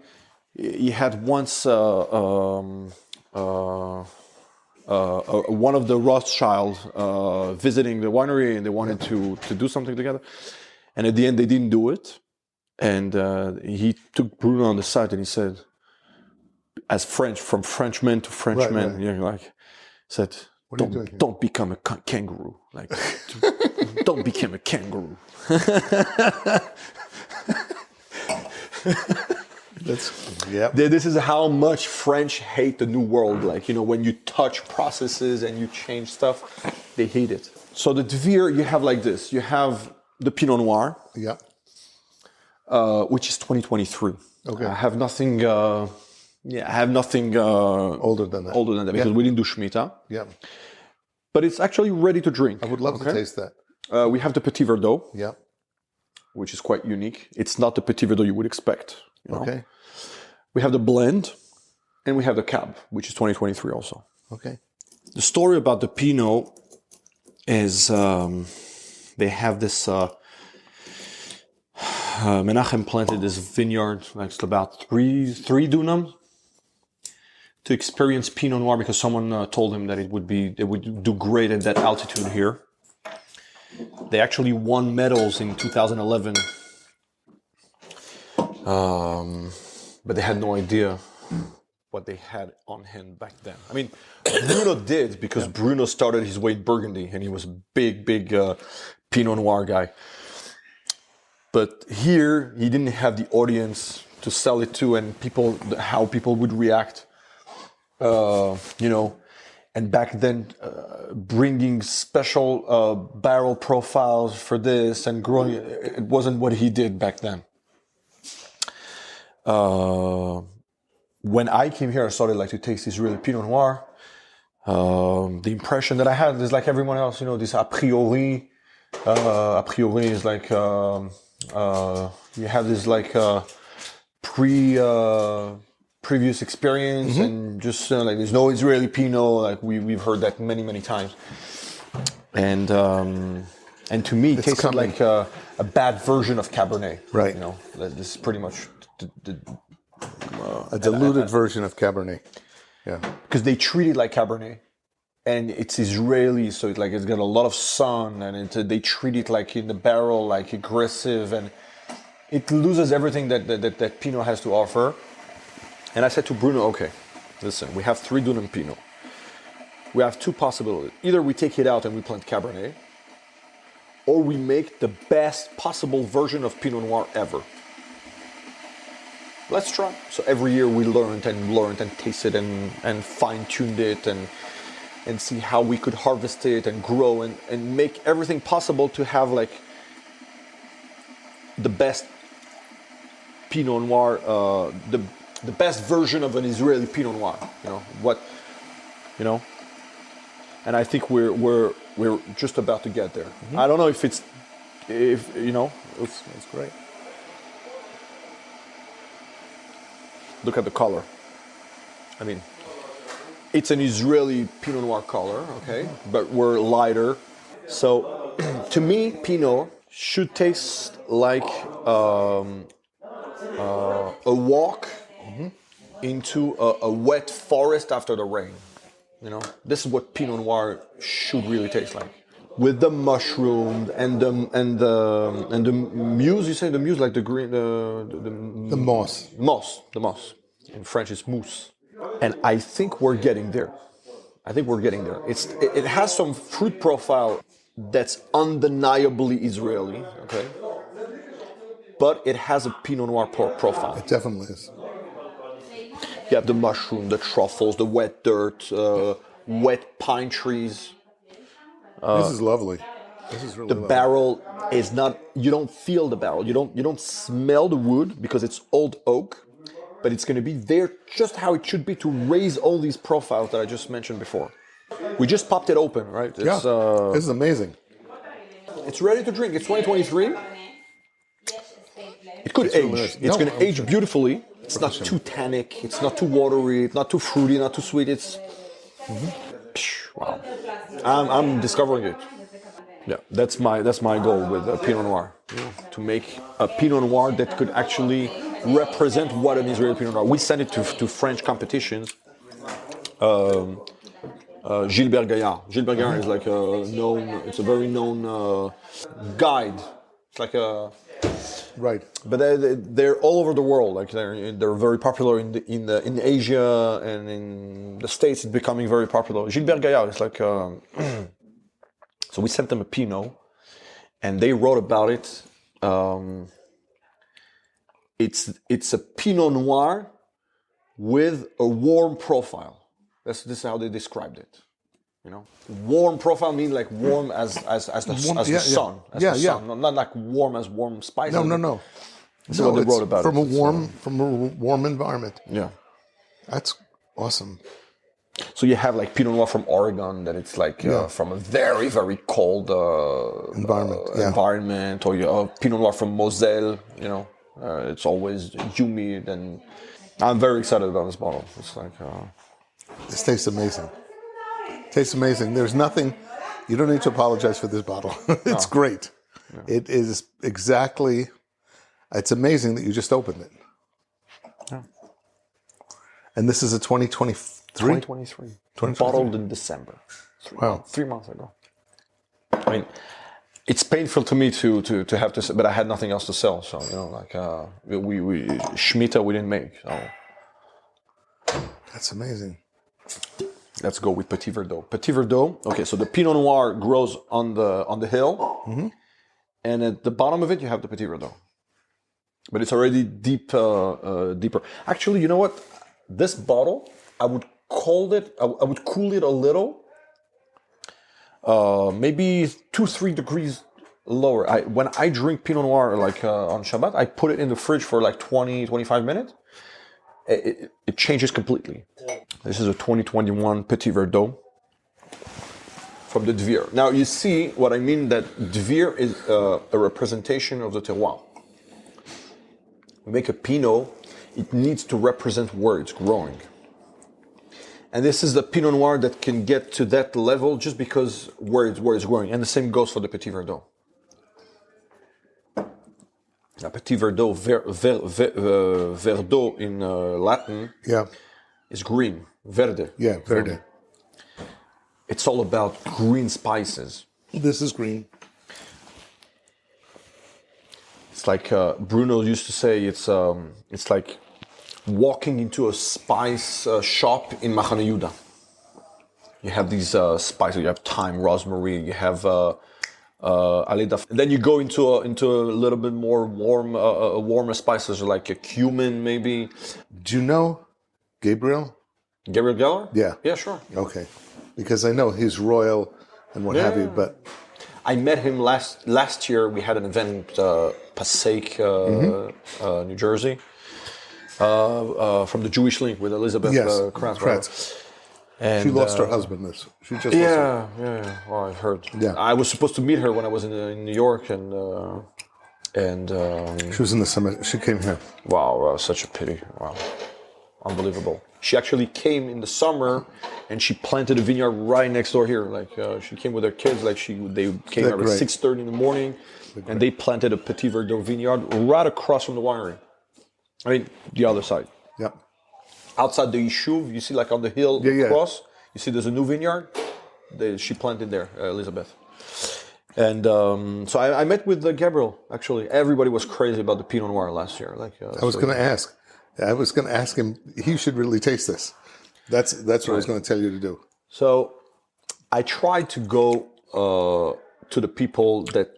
he had once one of the Rothschilds visiting the winery, and they wanted to do something together. And at the end, they didn't do it. And he took Bruno on the side and he said, as French, from Frenchman to Frenchman, you know, like, said, don't become a kangaroo. Like, don't become a kangaroo. This is how much French hate the New World. Like, you know, when you touch processes and you change stuff, they hate it. So the Dvir, you have like this. You have the Pinot Noir, which is 2023. Okay. I have nothing. I have nothing older than that because we didn't do Shemitah. Yeah. But it's actually ready to drink. I would love to taste that. We have the Petit Verdot. Yeah. Which is quite unique. It's not the Petit Verdot you would expect. You know? Okay. We have the blend, and we have the Cab, which is 2023 also. Okay. The story about the Pinot is they have this... Menachem planted this vineyard, like it's about three dunam, to experience Pinot Noir because someone told him that it would do great at that altitude here. They actually won medals in 2011, but they had no idea what they had on hand back then. I mean, Bruno did because Bruno started his way in Burgundy and he was a big Pinot Noir guy. But here, he didn't have the audience to sell it to and how people would react, you know. And back then, bringing special barrel profiles for this and growing, it wasn't what he did back then. When I came here, I started like to taste Israeli Pinot Noir. The impression that I had is like everyone else, you know, this a priori. A priori is like you have this like previous experience and just like there's no Israeli Pinot, like we've heard that many times, and to me it tasted like a bad version of Cabernet, right? You know, this is pretty much a diluted version of Cabernet, because they treat it like Cabernet. And it's Israeli, so it's got a lot of sun, and they treat it like in the barrel, like aggressive, and it loses everything that Pinot has to offer. And I said to Bruno, okay, listen, we have 3 dunam Pinot. We have 2 possibilities. Either we take it out and we plant Cabernet, or we make the best possible version of Pinot Noir ever. Let's try. So every year we learned and tasted and fine-tuned it and see how we could harvest it and grow and make everything possible to have like the best Pinot Noir, the best version of an Israeli Pinot Noir. You know, and I think we're just about to get there. I don't know if you know, it's great. Look at the color. I mean, it's an Israeli Pinot Noir color, okay, but we're lighter. So, to me, Pinot should taste like a walk into a wet forest after the rain. You know, this is what Pinot Noir should really taste like, with the mushroom and the mousse. You say the mousse, like the green, The moss. the moss. In French, it's mousse. And I think we're getting there. It has some fruit profile that's undeniably Israeli. Okay, but it has a Pinot Noir profile. It definitely is. You have the mushroom, the truffles, the wet dirt, wet pine trees. This is lovely. This is really The lovely. barrel is not. You don't feel the barrel. You don't smell the wood because it's old oak, but it's going to be there just how it should be to raise all these profiles that I just mentioned before. We just popped it open, right? It's, This is amazing. It's ready to drink. It's 2023. It could age. really nice. It's No, going to I'm age sure. beautifully. It's not too tannic. It's not too watery. It's not too fruity. Not too sweet. It's wow. I'm discovering it. Yeah, that's my goal with Pinot Noir. You know, to make a Pinot Noir that could actually represent what an Israeli Pinot Noir. We sent it to French competitions. Gilbert Gaillard. Gilbert Gaillard is like a known. It's a very known guide. It's like a. Right. But they're all over the world. Like they're very popular in Asia and in the States. It's becoming very popular. Gilbert Gaillard is like. So we sent them a Pinot, and they wrote about it. It's a Pinot Noir with a warm profile. This is how they described it. You know, warm profile means like warm as the sun. Not like warm spices. No. That's what they wrote about from it. From a warm environment. Yeah. That's awesome. So you have like Pinot Noir from Oregon, that it's like from a very, very cold environment, or you have Pinot Noir from Moselle. You know, it's always humid, and I'm very excited about this bottle. It's like This tastes amazing. Tastes amazing. There's nothing. You don't need to apologize for this bottle. It's great. No. It is exactly. It's amazing that you just opened it. Yeah. And this is a 2023. 2023. Bottled in December. 3 months ago. I mean, it's painful to me to have to, but I had nothing else to sell. So you know, like we Shemitah we didn't make. So that's amazing. Let's go with Petit Verdot. Petit Verdot. Okay, so the Pinot Noir grows on the hill, and at the bottom of it you have the Petit Verdot. But it's already deeper. Actually, you know what? This bottle, I would cool it a little, maybe 2-3 degrees lower. When I drink Pinot Noir like on Shabbat, I put it in the fridge for like 20-25 minutes. It changes completely. This is a 2021 Petit Verdot from the Dvir. Now you see what I mean, that Dvir is a representation of the terroir. We make a Pinot, it needs to represent where it's growing. And this is the Pinot Noir that can get to that level just because where it's growing. And the same goes for the Petit Verdot. Now, Petit Verdot, Verdot in Latin, is green. Verde. Yeah, verde. It's all about green spices. This is green. It's like Bruno used to say, it's like walking into a spice shop in Machane Yehuda. You have these spices. You have thyme, rosemary. You have aleda. Then you go into a little bit more warmer spices like a cumin, maybe. Do you know Gabriel? Gabriel Geller? Yeah. Yeah, sure. Okay, because I know he's royal and what have you, but I met him last year. We had an event in Passaic, New Jersey, from the Jewish Link with Elizabeth Kratz. And she lost her husband. She just lost yeah. Well, I've heard. Yeah. I was supposed to meet her when I was in New York, and she was in the summer. She came here. Wow, such a pity. Wow, unbelievable. She actually came in the summer, and she planted a vineyard right next door here. Like she came with her kids. Like they came at 6:30 in the morning, and they planted a Petit Verdot vineyard right across from the winery. I mean, the other side. Yeah. Outside the Yishuv, you see, like on the hill across, You see, there's a new vineyard. She planted there, Elizabeth. And so I met with Gabriel. Actually, everybody was crazy about the Pinot Noir last year. I was going to ask. I was going to ask him. He should really taste this. That's what I was going to tell you to do. So I tried to go to the people that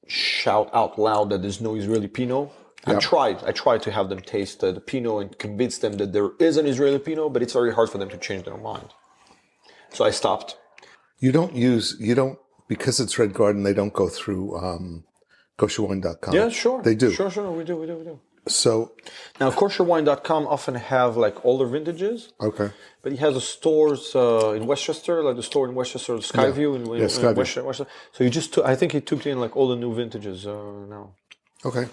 shout out loud that there's no Israeli Pinot. Yeah. I tried to have them taste the Pinot and convince them that there is an Israeli Pinot, but it's very hard for them to change their mind. So I stopped. You don't because it's Red Garden. They don't go through kosherwine.com. Yeah, sure. They do. Sure. We do. So now, kosherwine.com often have like older vintages. Okay. But he has the stores in Westchester, like the store in Westchester, Skyview in Skyview. Westchester. So he just I think he took in like all the new vintages now. Okay.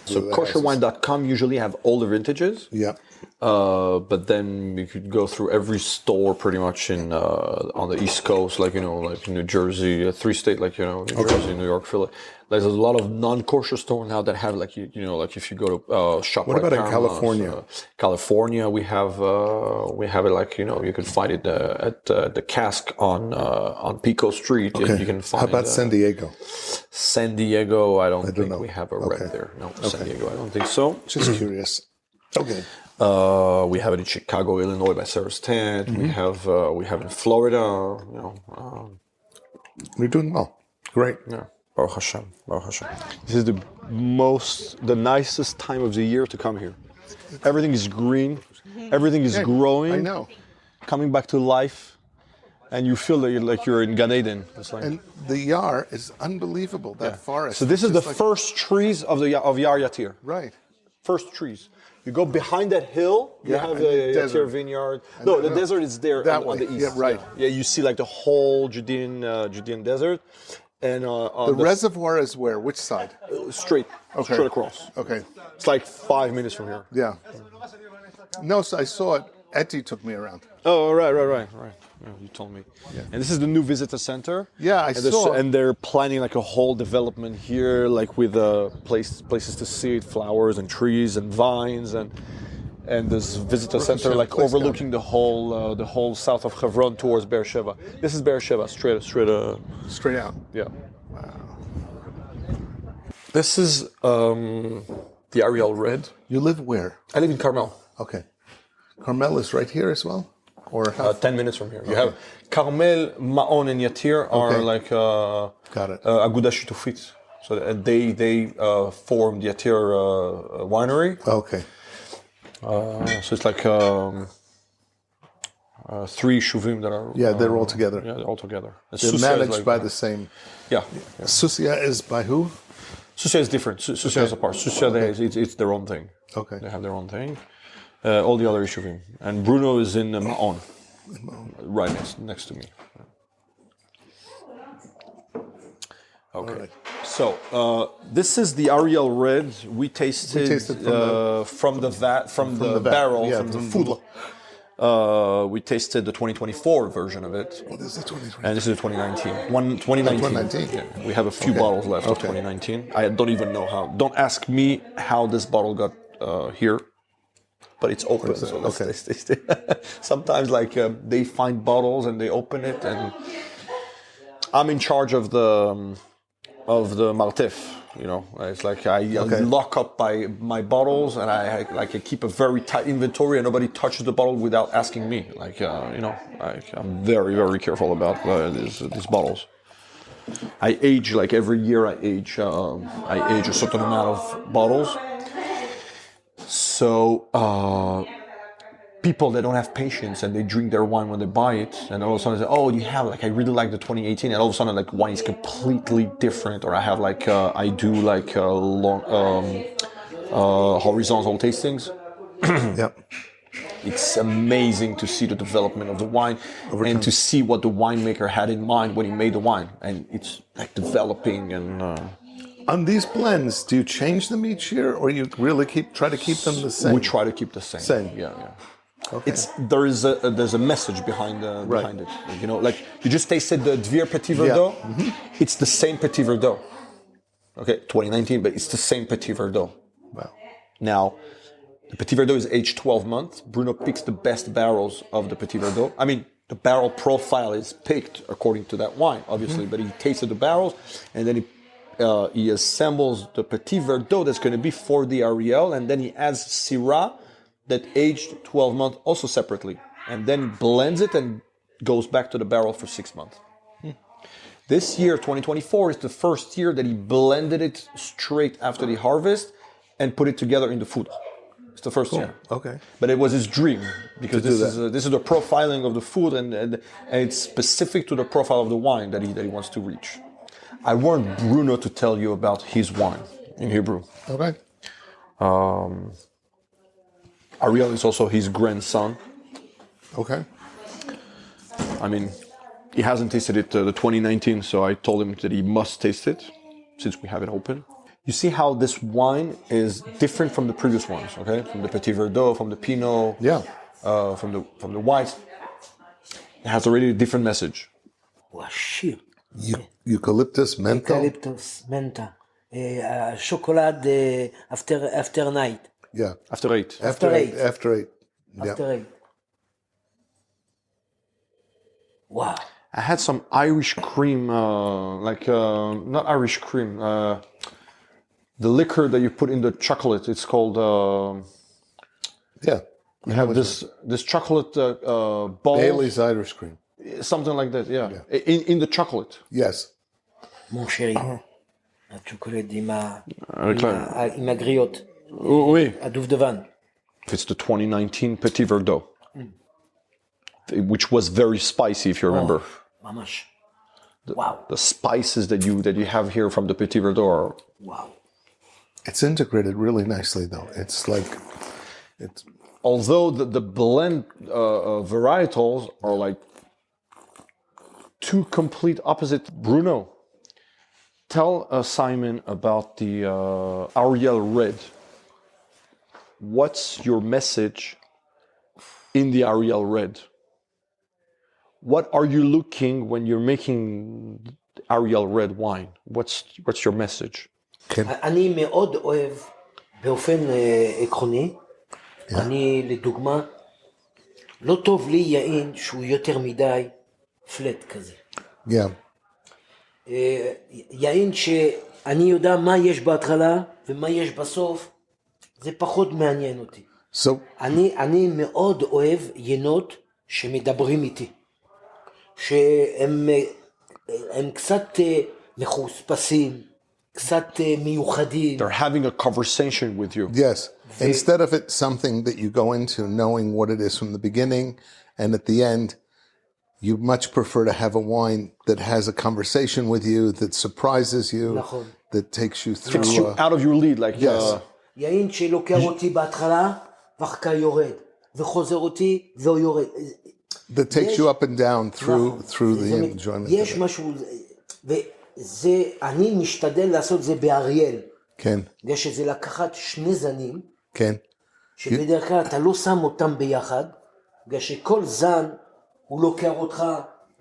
So kosherwine.com usually have older vintages. Yeah. But then you could go through every store pretty much in on the East Coast, like like New Jersey, 3-state, like New Jersey, New York, Philly. There's a lot of non-kosher stores now that have like like if you go to shop. What about in California? California, we have it like you can find it at the Cask on Pico Street. Okay. You can find. How about San Diego? San Diego, I don't think know. we have a rep there. No, San Diego, I don't think so. Just curious. Okay. We have it in Chicago, Illinois by Sarah's Tent. We have in Florida. We're doing well. Great. Yeah. Baruch Hashem. This is the nicest time of the year to come here. Everything is green. Everything is growing. I know. Coming back to life, and you feel like you're in Gan Eden. It's like, And the Yar is unbelievable. That forest. so this is the just first trees of Yar Yatir. Right. First trees. You go behind that hill, you have the Yatir vineyard. No, the desert is there on the east. Yeah, right. Yeah, you see like the whole Judean desert. And The reservoir is where? Which side? straight across. Okay. It's like 5 minutes from here. Yeah. No, so I saw it. Etty took me around. Oh, right. Yeah, you told me. Yeah. And this is the new visitor center. Yeah, I saw. And they're planning like a whole development here, like with places to sit, flowers and trees and vines and this visitor center like overlooking the whole south of Hebron towards Beersheba. This is Beersheba, Straight out. Yeah. Wow. This is the Ariel Red. You live where? I live in Carmel. Okay. Carmel is right here as well? Or how? 10 minutes from here. You have Carmel, Maon, and Yatir are like Got it. Aguda Shitufit. So they formed Yatir winery. Okay. So it's like 3 shuvim that are... Yeah, they're all together. Yeah, they're all together. And They're Susia is managed like, by the same. Yeah. Susia is by who? Susia is different. Susia is apart. Susia, it's their own thing. Okay. They have their own thing. All the other shuvim. And Bruno is in Maon. Right next to me. Okay. Right. So this is the Ariel Red. We tasted from the barrel, yeah, from the food. We tasted the 2024 version of it. What is the 2024? And this is the 2019. 2019. Yeah, we have a few bottles left of 2019. I don't even know how. Don't ask me how this bottle got here. But it's open, so let's taste it. Sometimes, like they find bottles and they open it, and I'm in charge of the Martef. It's like I lock up my bottles, and I keep a very tight inventory, and nobody touches the bottle without asking me. I'm very, very careful about these bottles. I age like every year. I age a certain amount of bottles. So people that don't have patience and they drink their wine when they buy it, and all of a sudden they say, "Oh, you have I really like the 2018," and all of a sudden wine is completely different, or I have I do long horizontal tastings. Yep. It's amazing to see the development of the wine and to see what the winemaker had in mind when he made the wine, and it's developing and. On these blends, do you change them each year, or you really try to keep them the same? We try to keep the same. Yeah. Okay. There's a message behind it. You just tasted the Dvir Petit Verdot. Yeah. Mm-hmm. It's the same Petit Verdot. Okay, 2019, but it's the same Petit Verdot. Wow. Now, The Petit Verdot is aged 12 months. Bruno picks the best barrels of the Petit Verdot. I mean, the barrel profile is picked according to that wine, obviously, but he tasted the barrels, and then he assembles the Petit Verdot that's going to be for the Ariel, and then he adds Syrah that aged 12 months also separately, and then he blends it and goes back to the barrel for 6 months. This year, 2024, is the first year that he blended it straight after the harvest and put it together in the food. It's the first year. Okay. But it was his dream, because this is the profiling of the food, and it's specific to the profile of the wine that he wants to reach. I want Bruno to tell you about his wine in Hebrew. Okay. Ariel is also his grandson. Okay. I mean, he hasn't tasted it the 2019, so I told him that he must taste it since we have it open. You see how this wine is different from the previous ones, okay? From the Petit Verdot, from the Pinot, Yeah. from the whites. It has already a different message. הוא עשיר. Eucalyptus, menthol. אקליפטוס, מנטה. שוקולד after night. Yeah. After 8. After eight. After 8. Yeah. after 8. וואו. I had some Irish cream, not Irish cream, the liquor that you put in the chocolate. It's called, Yeah. you have this chocolate ball. Bailey's Irish cream. Something like that, yeah. In the chocolate. Yes. mon chéri. הצ'וקולד Claire. עם הגריות. Oui. הדובדבן. It's the 2019 Petit Verdot, which was very spicy, if you remember. ממש. וואו. The spices that you have here from the Petit Verdot are... וואו. It's integrated really nicely, though. It's like, it's Although the blend varietals are like two complete opposite. Bruno, tell Simon about the Ariel Red. What's your message in the Ariel Red? What are you looking when you're making Ariel Red wine? What's your message? אני מאוד אוהב, באופן עקרוני, אני לדוגמה, לא טוב לי יין שהוא יותר מדי פלט כזה. yeah. יין שאני יודע מה יש בהתחלה ומה יש בסוף, זה פחות מעניין אותי. So, אני מאוד אוהב ינות שמדברים איתי, שהם קצת מחוספסים, קצת מיוחדים. They're having a conversation with you. yes. Instead of it something that you go into knowing what it is from the beginning, and at the end, you much prefer to have a wine that has a conversation with you, that surprises you, נכון. that takes you Takes through. you out of your lead, like Yes. יין שלוקח אותי בהתחלה, ואחר כך יורד, וחוזר אותי ויורד. That takes you up and down through the enjoyment. יש of it. משהו, וזה, אני משתדל לעשות זה באריאל. כן, בגלל שזה לקחת שני זנים, כן. שבדרך כלל אתה לא שם אותם ביחד, בגלל שכל זן הוא לוקח אותך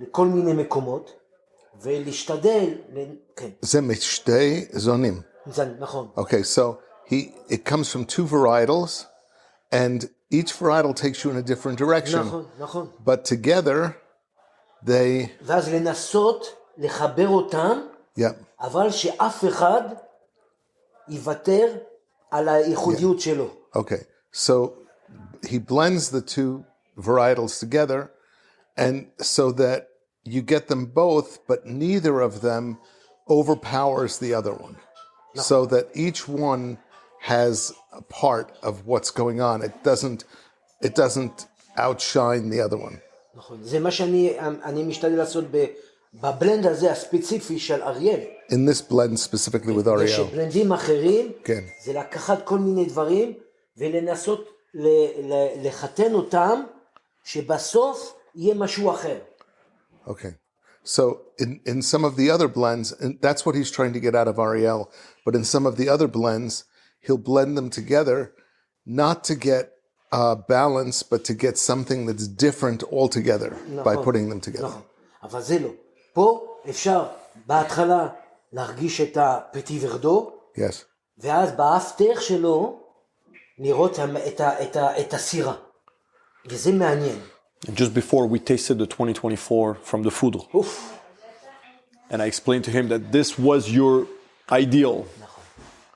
לכל מיני מקומות, ולהשתדל, כן, זה משתי זונים. זן, נכון. Okay, so it comes from two varietals, and each varietal takes you in a different direction. נכון, נכון. But together, they, ואז לנסות לחבר אותם, yeah, אבל שאף אחד יוותר על הייחודיות שלו. okay. So he blends the two varietals together, and so that you get them both, but neither of them overpowers the other one. So that each one has a part of what's going on. It doesn't outshine the other one. נכון. זה מה שאני משתדל לעשות בבלנד הזה הספציפי של אריאל. In this blend specifically with Ariel. שבלנדים אחרים, כן. זה לקחת כל מיני דברים, ולנסות לחתן אותם, שבסוף יהיה משהו אחר. Okay. So in some of the other blends, and that's what he's trying to get out of Ariel, but in some of the other blends, he'll blend them together, not to get balance, but to get something that's different altogether by putting them together. נכון, אבל זה לא. פה אפשר בהתחלה להרגיש את הפטי ורדו, Yes. ואז באפטר שלו לראות את הסירה. וזה מעניין. And just before we tasted the 2024 from the foudre. אוף. And I explained to him that this was your ideal.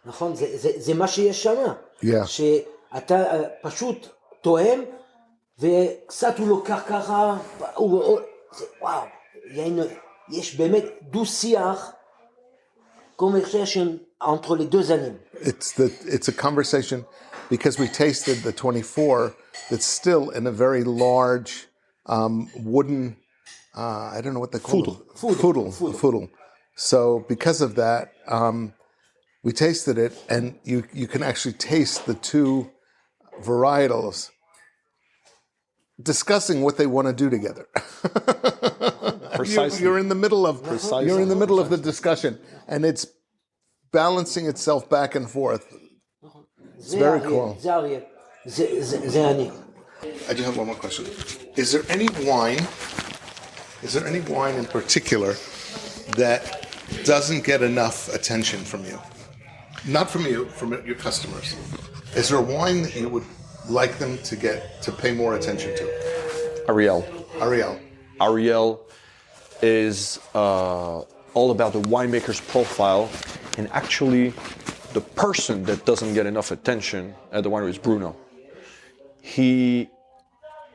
נכון, זה מה שיש שם. Yeah. שאתה פשוט תואם, וקצת הוא לוקח ככה, וואו, יש באמת דו-שיח, conversation entre les deux animes. It's a conversation because we tasted the 24 that's still in a very large wooden, I don't know what they call it. Foodle. So because of that, we tasted it, and you can actually taste the two varietals discussing what they want to do together. Precisely. You're in the middle of the discussion, and it's balancing itself back and forth. It's very cool. זה אני. I just have one more question. Is there any wine in particular that doesn't get enough attention from you? Not from you, from your customers. Is there a wine that you would like them to pay more attention to? Ariel is all about the winemaker's profile, and actually the person that doesn't get enough attention at the winery is Bruno. He,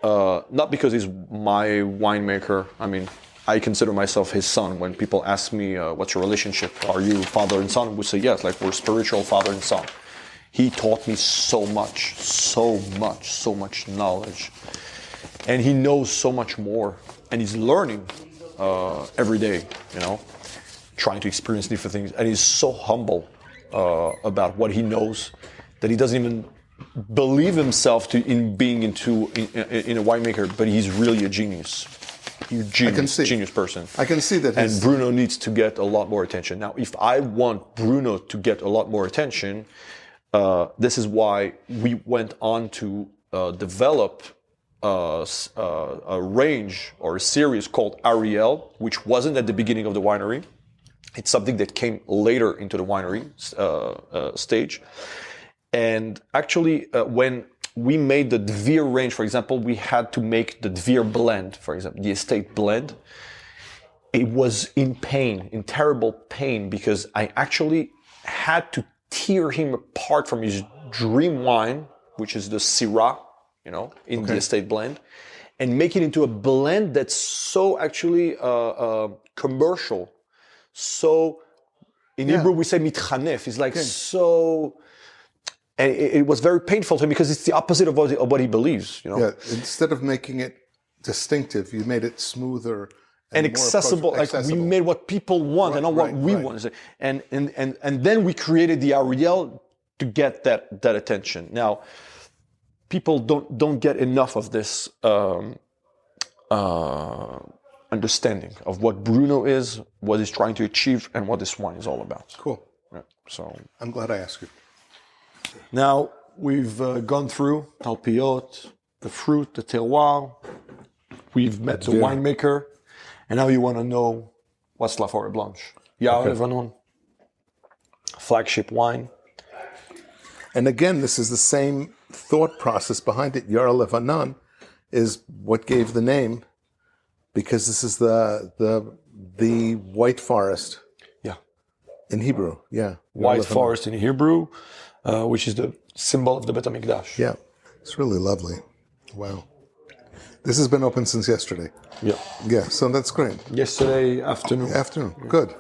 not because he's my winemaker, I mean, I consider myself his son. When people ask me, what's your relationship? Are you father and son? We say yes, like we're spiritual father and son. He taught me so much knowledge. And he knows so much more. And he's learning every day, trying to experience different things. And he's so humble about what he knows that he doesn't even believe himself in being in a winemaker, but he's really a genius. Genius person. I can see that. And Bruno needs to get a lot more attention. Now, if I want Bruno to get a lot more attention, this is why we went on to develop a range or a series called Ariel, which wasn't at the beginning of the winery. It's something that came later into the winery stage. And actually, when we made the Dvir range, for example, we had to make the Dvir blend, for example, the estate blend. It was in terrible pain, because I actually had to tear him apart from his dream wine, which is the Syrah, in the estate blend, and make it into a blend that's so actually commercial. So in Hebrew we say mitchanef. It's like so. And it was very painful to him because it's the opposite of what he believes. Yeah. Instead of making it distinctive, you made it smoother and accessible. Like we made what people want and not what we want. And then we created the Ariel to get that attention. Now, people don't get enough of this understanding of what Bruno is, what he's trying to achieve, and what this wine is all about. Cool. Yeah, so I'm glad I asked you. Now we've gone through Talpiot, the fruit, the terroir. We've met the winemaker, and now you want to know what's La Forêt Blanche. Yar Levanon, flagship wine. And again, this is the same thought process behind it. Yar Levanon is what gave the name, because this is the white forest. Yeah. In Hebrew, yeah. White forest in Hebrew, which is the symbol of the Bet HaMikdash. Yeah. It's really lovely. Wow. This has been open since yesterday. Yeah. Yeah, so that's great. Yesterday afternoon. Yeah. Good.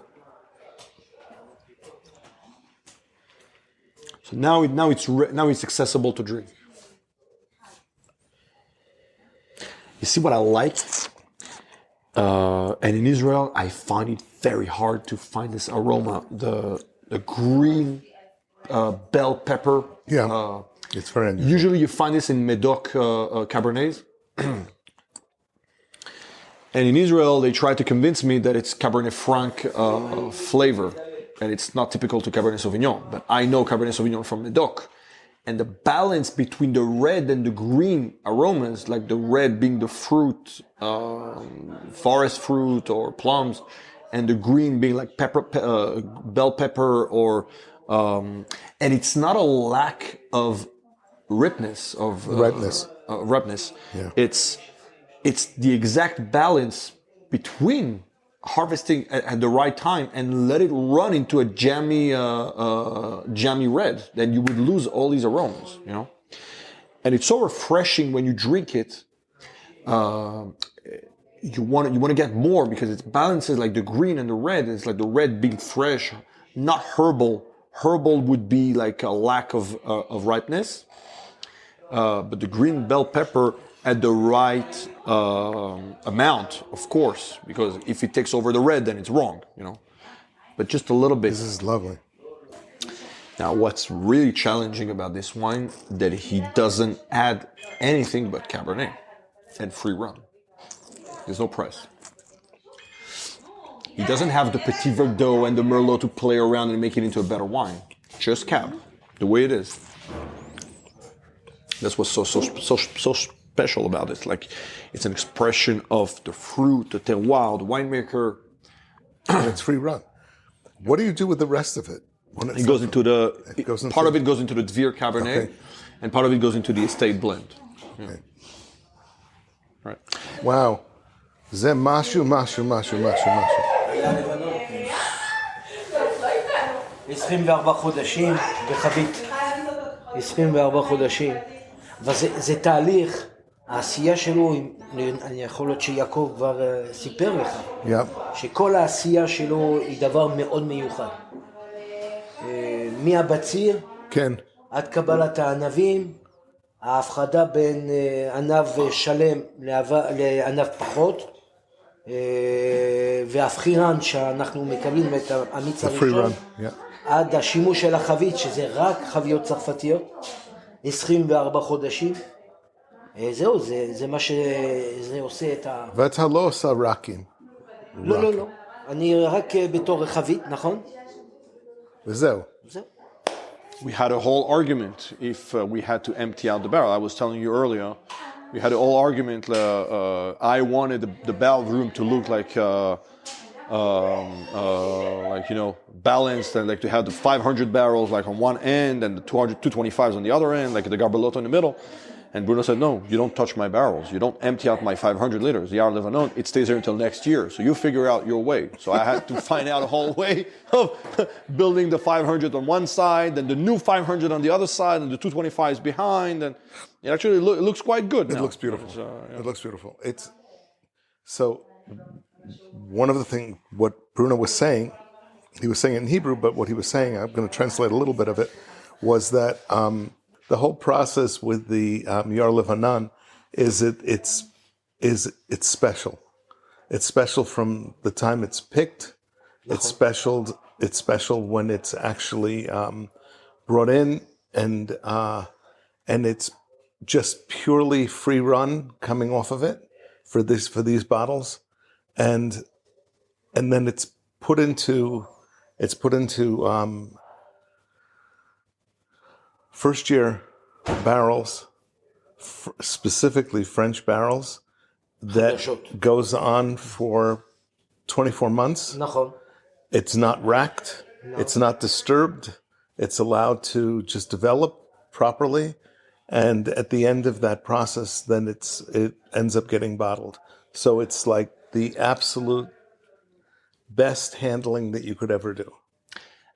So now it's accessible to drink. You see what I like? And in Israel, I find it very hard to find this aroma, the green bell pepper. Yeah, it's very unusual. Usually you find this in Medoc Cabernets. And in Israel, they try to convince me that it's Cabernet Franc flavor, and it's not typical to Cabernet Sauvignon. But I know Cabernet Sauvignon from Medoc. And the balance between the red and the green aromas, like the red being the fruit, forest fruit or plums, and the green being like pepper, bell pepper, or and it's not a lack of ripeness of Ripeness. ripeness. Yeah. It's the exact balance between harvesting at the right time and let it run into a jammy red. Then you would lose all these aromas, you know. And it's so refreshing when you drink it. You want to get more because it balances like the green and the red. It's like the red being fresh, not herbal. Herbal would be like a lack of ripeness, but the green bell pepper at the right amount, of course, because if it takes over the red, then it's wrong, you know. But just a little bit. This is lovely. Now, what's really challenging about this wine that he doesn't add anything but Cabernet and free run. There's no price. He doesn't have the Petit Verdot and the Merlot to play around and make it into a better wine. Just Cab, the way it is. That's what's so special about it. Like, it's an expression of the fruit, the terroir, the winemaker. And it's free run. What do you do with the rest of it? It goes into part of it goes into the Dvir Cabernet, and part of it goes into the estate blend. Yeah. Okay. Right. Wow. זה משהו. יער לבנון. 24 חודשים בחבית. 24 חודשים. וזה תהליך, העשייה שלו, אני יכול להיות שיעקב כבר סיפר לך, שכל העשייה שלו היא דבר מאוד מיוחד. מהבציר, כן. עד קבלת הענבים, ההפחדה בין ענב שלם לענב פחות, והבחירן שאנחנו מקבלים את המיץ הראשון, עד השימוש של החבית, שזה רק חביות צרפתיות, 24 חודשים. זהו, זה מה שזה עושה את ה... ואתה לא עושה רקים. לא. אני רק בתור חבית, נכון? וזהו. We had a whole argument if we had to empty out the barrel. I was telling you earlier, we had a whole argument. I wanted the barrel room to look like you know, balanced, and like to have the 500 barrels like on one end and the 225s on the other end, like the Garbelotto in the middle. And Bruno said, no, you don't touch my barrels. You don't empty out my 500 liters. Yar Levanon, it stays there until next year. So you figure out your way. So I had to find out a whole way of building the 500 on one side, then the new 500 on the other side, and the 225s behind. And it actually looks quite good now. It looks beautiful. It looks beautiful. So one of the things, what Bruno was saying, he was saying it in Hebrew, but what he was saying, I'm going to translate a little bit of it, was that the whole process with the Yar Levanon is it's special. It's special from the time it's picked. It's special when it's actually brought in, and it's just purely free run coming off of it for these bottles, and then it's put into first year barrels, specifically French barrels, that goes on for 24 months. It's not racked, it's not disturbed, it's allowed to just develop properly, and at the end of that process, then it ends up getting bottled. So it's like the absolute best handling that you could ever do.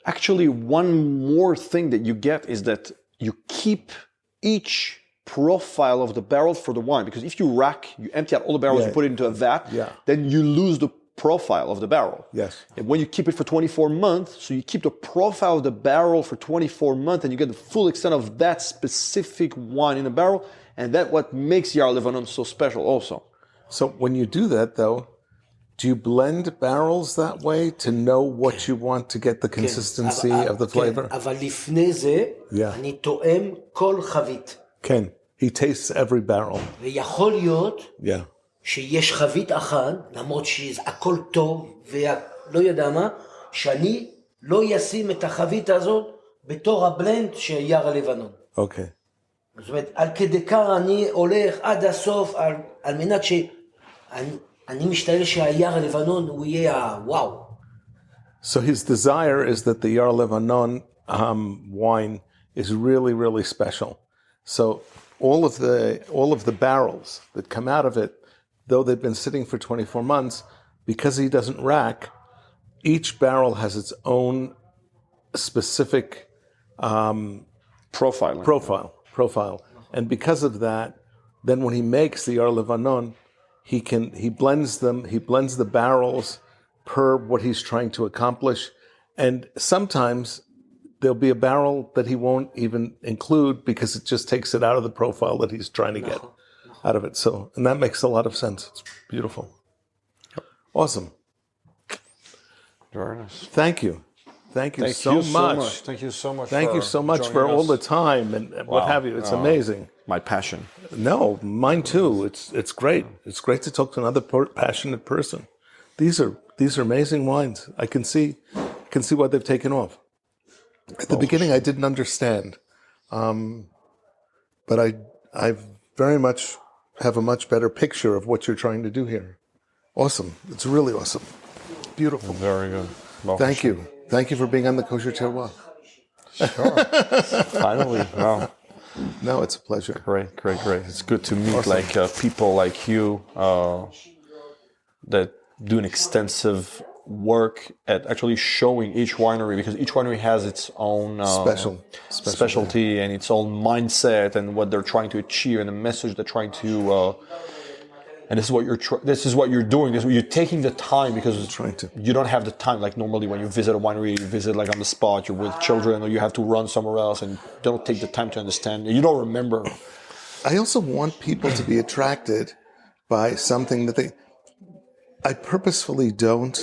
Actually, one more thing that you get is that you keep each profile of the barrel for the wine, because if you rack, you empty out all the barrels, you put it into a vat, then you lose the profile of the barrel. Yes. And when you keep it for 24 months, so you keep the profile of the barrel for 24 months, and you get the full extent of that specific wine in a barrel, and that's what makes Yar Levanon so special also. So when you do that, though, do you blend barrels that way to know what you want to get the consistency of the flavor? אבל לפני זה, אני תואם כל חבית. כן, he tastes every barrel. ויכול להיות שיש חבית אחת, למרות שהכל טוב ולא יודע מה, שאני לא ישים את החבית הזאת בתור הבלנד של יער הלבנון. אוקיי. זאת אומרת, על כדי כך אני הולך עד הסוף על מנת אני משתדל שהיער הלבנון הוא יהיה וואו. So his desire is that the Yar Levanon wine is really, really special. So all of the barrels that come out of it, though they've been sitting for 24 months, because he doesn't rack, each barrel has its own specific profile. And because of that, then when he makes the Yar Levanon, he blends the barrels per what he's trying to accomplish. And sometimes there'll be a barrel that he won't even include because it just takes it out of the profile that he's trying to get out of it. So, and that makes a lot of sense. It's beautiful. Awesome. Very nice. Thank you. Thank you so much. Thank you so much. Thank you so much for all the time and what have you. It's amazing. My passion. No, mine too. It's great. It's great to talk to another passionate person. These are amazing wines. I can see why they've taken off. At the beginning, I didn't understand, but I very much have a much better picture of what you're trying to do here. Awesome. It's really awesome. Beautiful. Very good. Thank you. Thank you for being on the Kosher Terroir. Sure. Finally. Wow. No, it's a pleasure. Great. It's good to meet people like you that do an extensive work at actually showing each winery, because each winery has its own specialty and its own mindset and what they're trying to achieve and the message they're trying to. And this is what you're doing. You're taking the time because you don't have the time. Like normally when you visit a winery, you visit like on the spot, you're with children, or you have to run somewhere else and don't take the time to understand. You don't remember. I also want people to be attracted by something that I purposefully don't,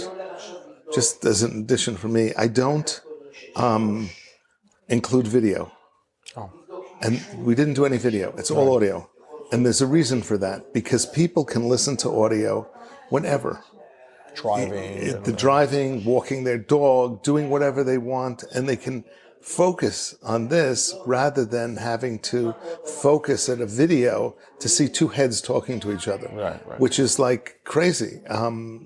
just as an addition for me, I don't include video. Oh. And we didn't do any video. It's all audio. And there's a reason for that, because people can listen to audio whenever. Driving, walking their dog, doing whatever they want, and they can focus on this rather than having to focus at a video to see two heads talking to each other, which is like crazy.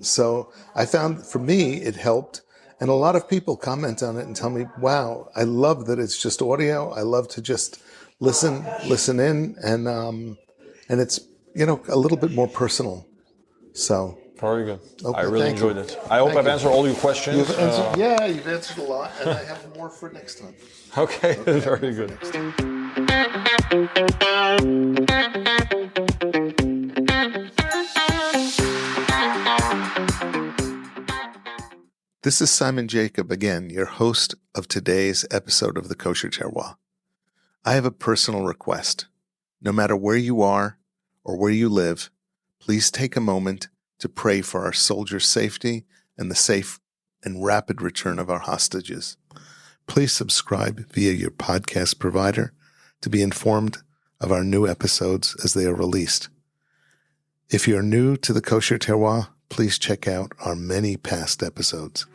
So I found, for me, it helped. And a lot of people comment on it and tell me, wow, I love that it's just audio. I love to just listen in, and it's, a little bit more personal. So very good. Okay, I really enjoyed it. I hope I've answered all your questions. You've answered a lot, and I have more for next time. Okay, very good. This is Simon Jacob again, your host of today's episode of the Kosher Terroir. I have a personal request. No matter where you are or where you live, please take a moment to pray for our soldiers' safety and the safe and rapid return of our hostages. Please subscribe via your podcast provider to be informed of our new episodes as they are released. If you're new to the Kosher Terroir, please check out our many past episodes.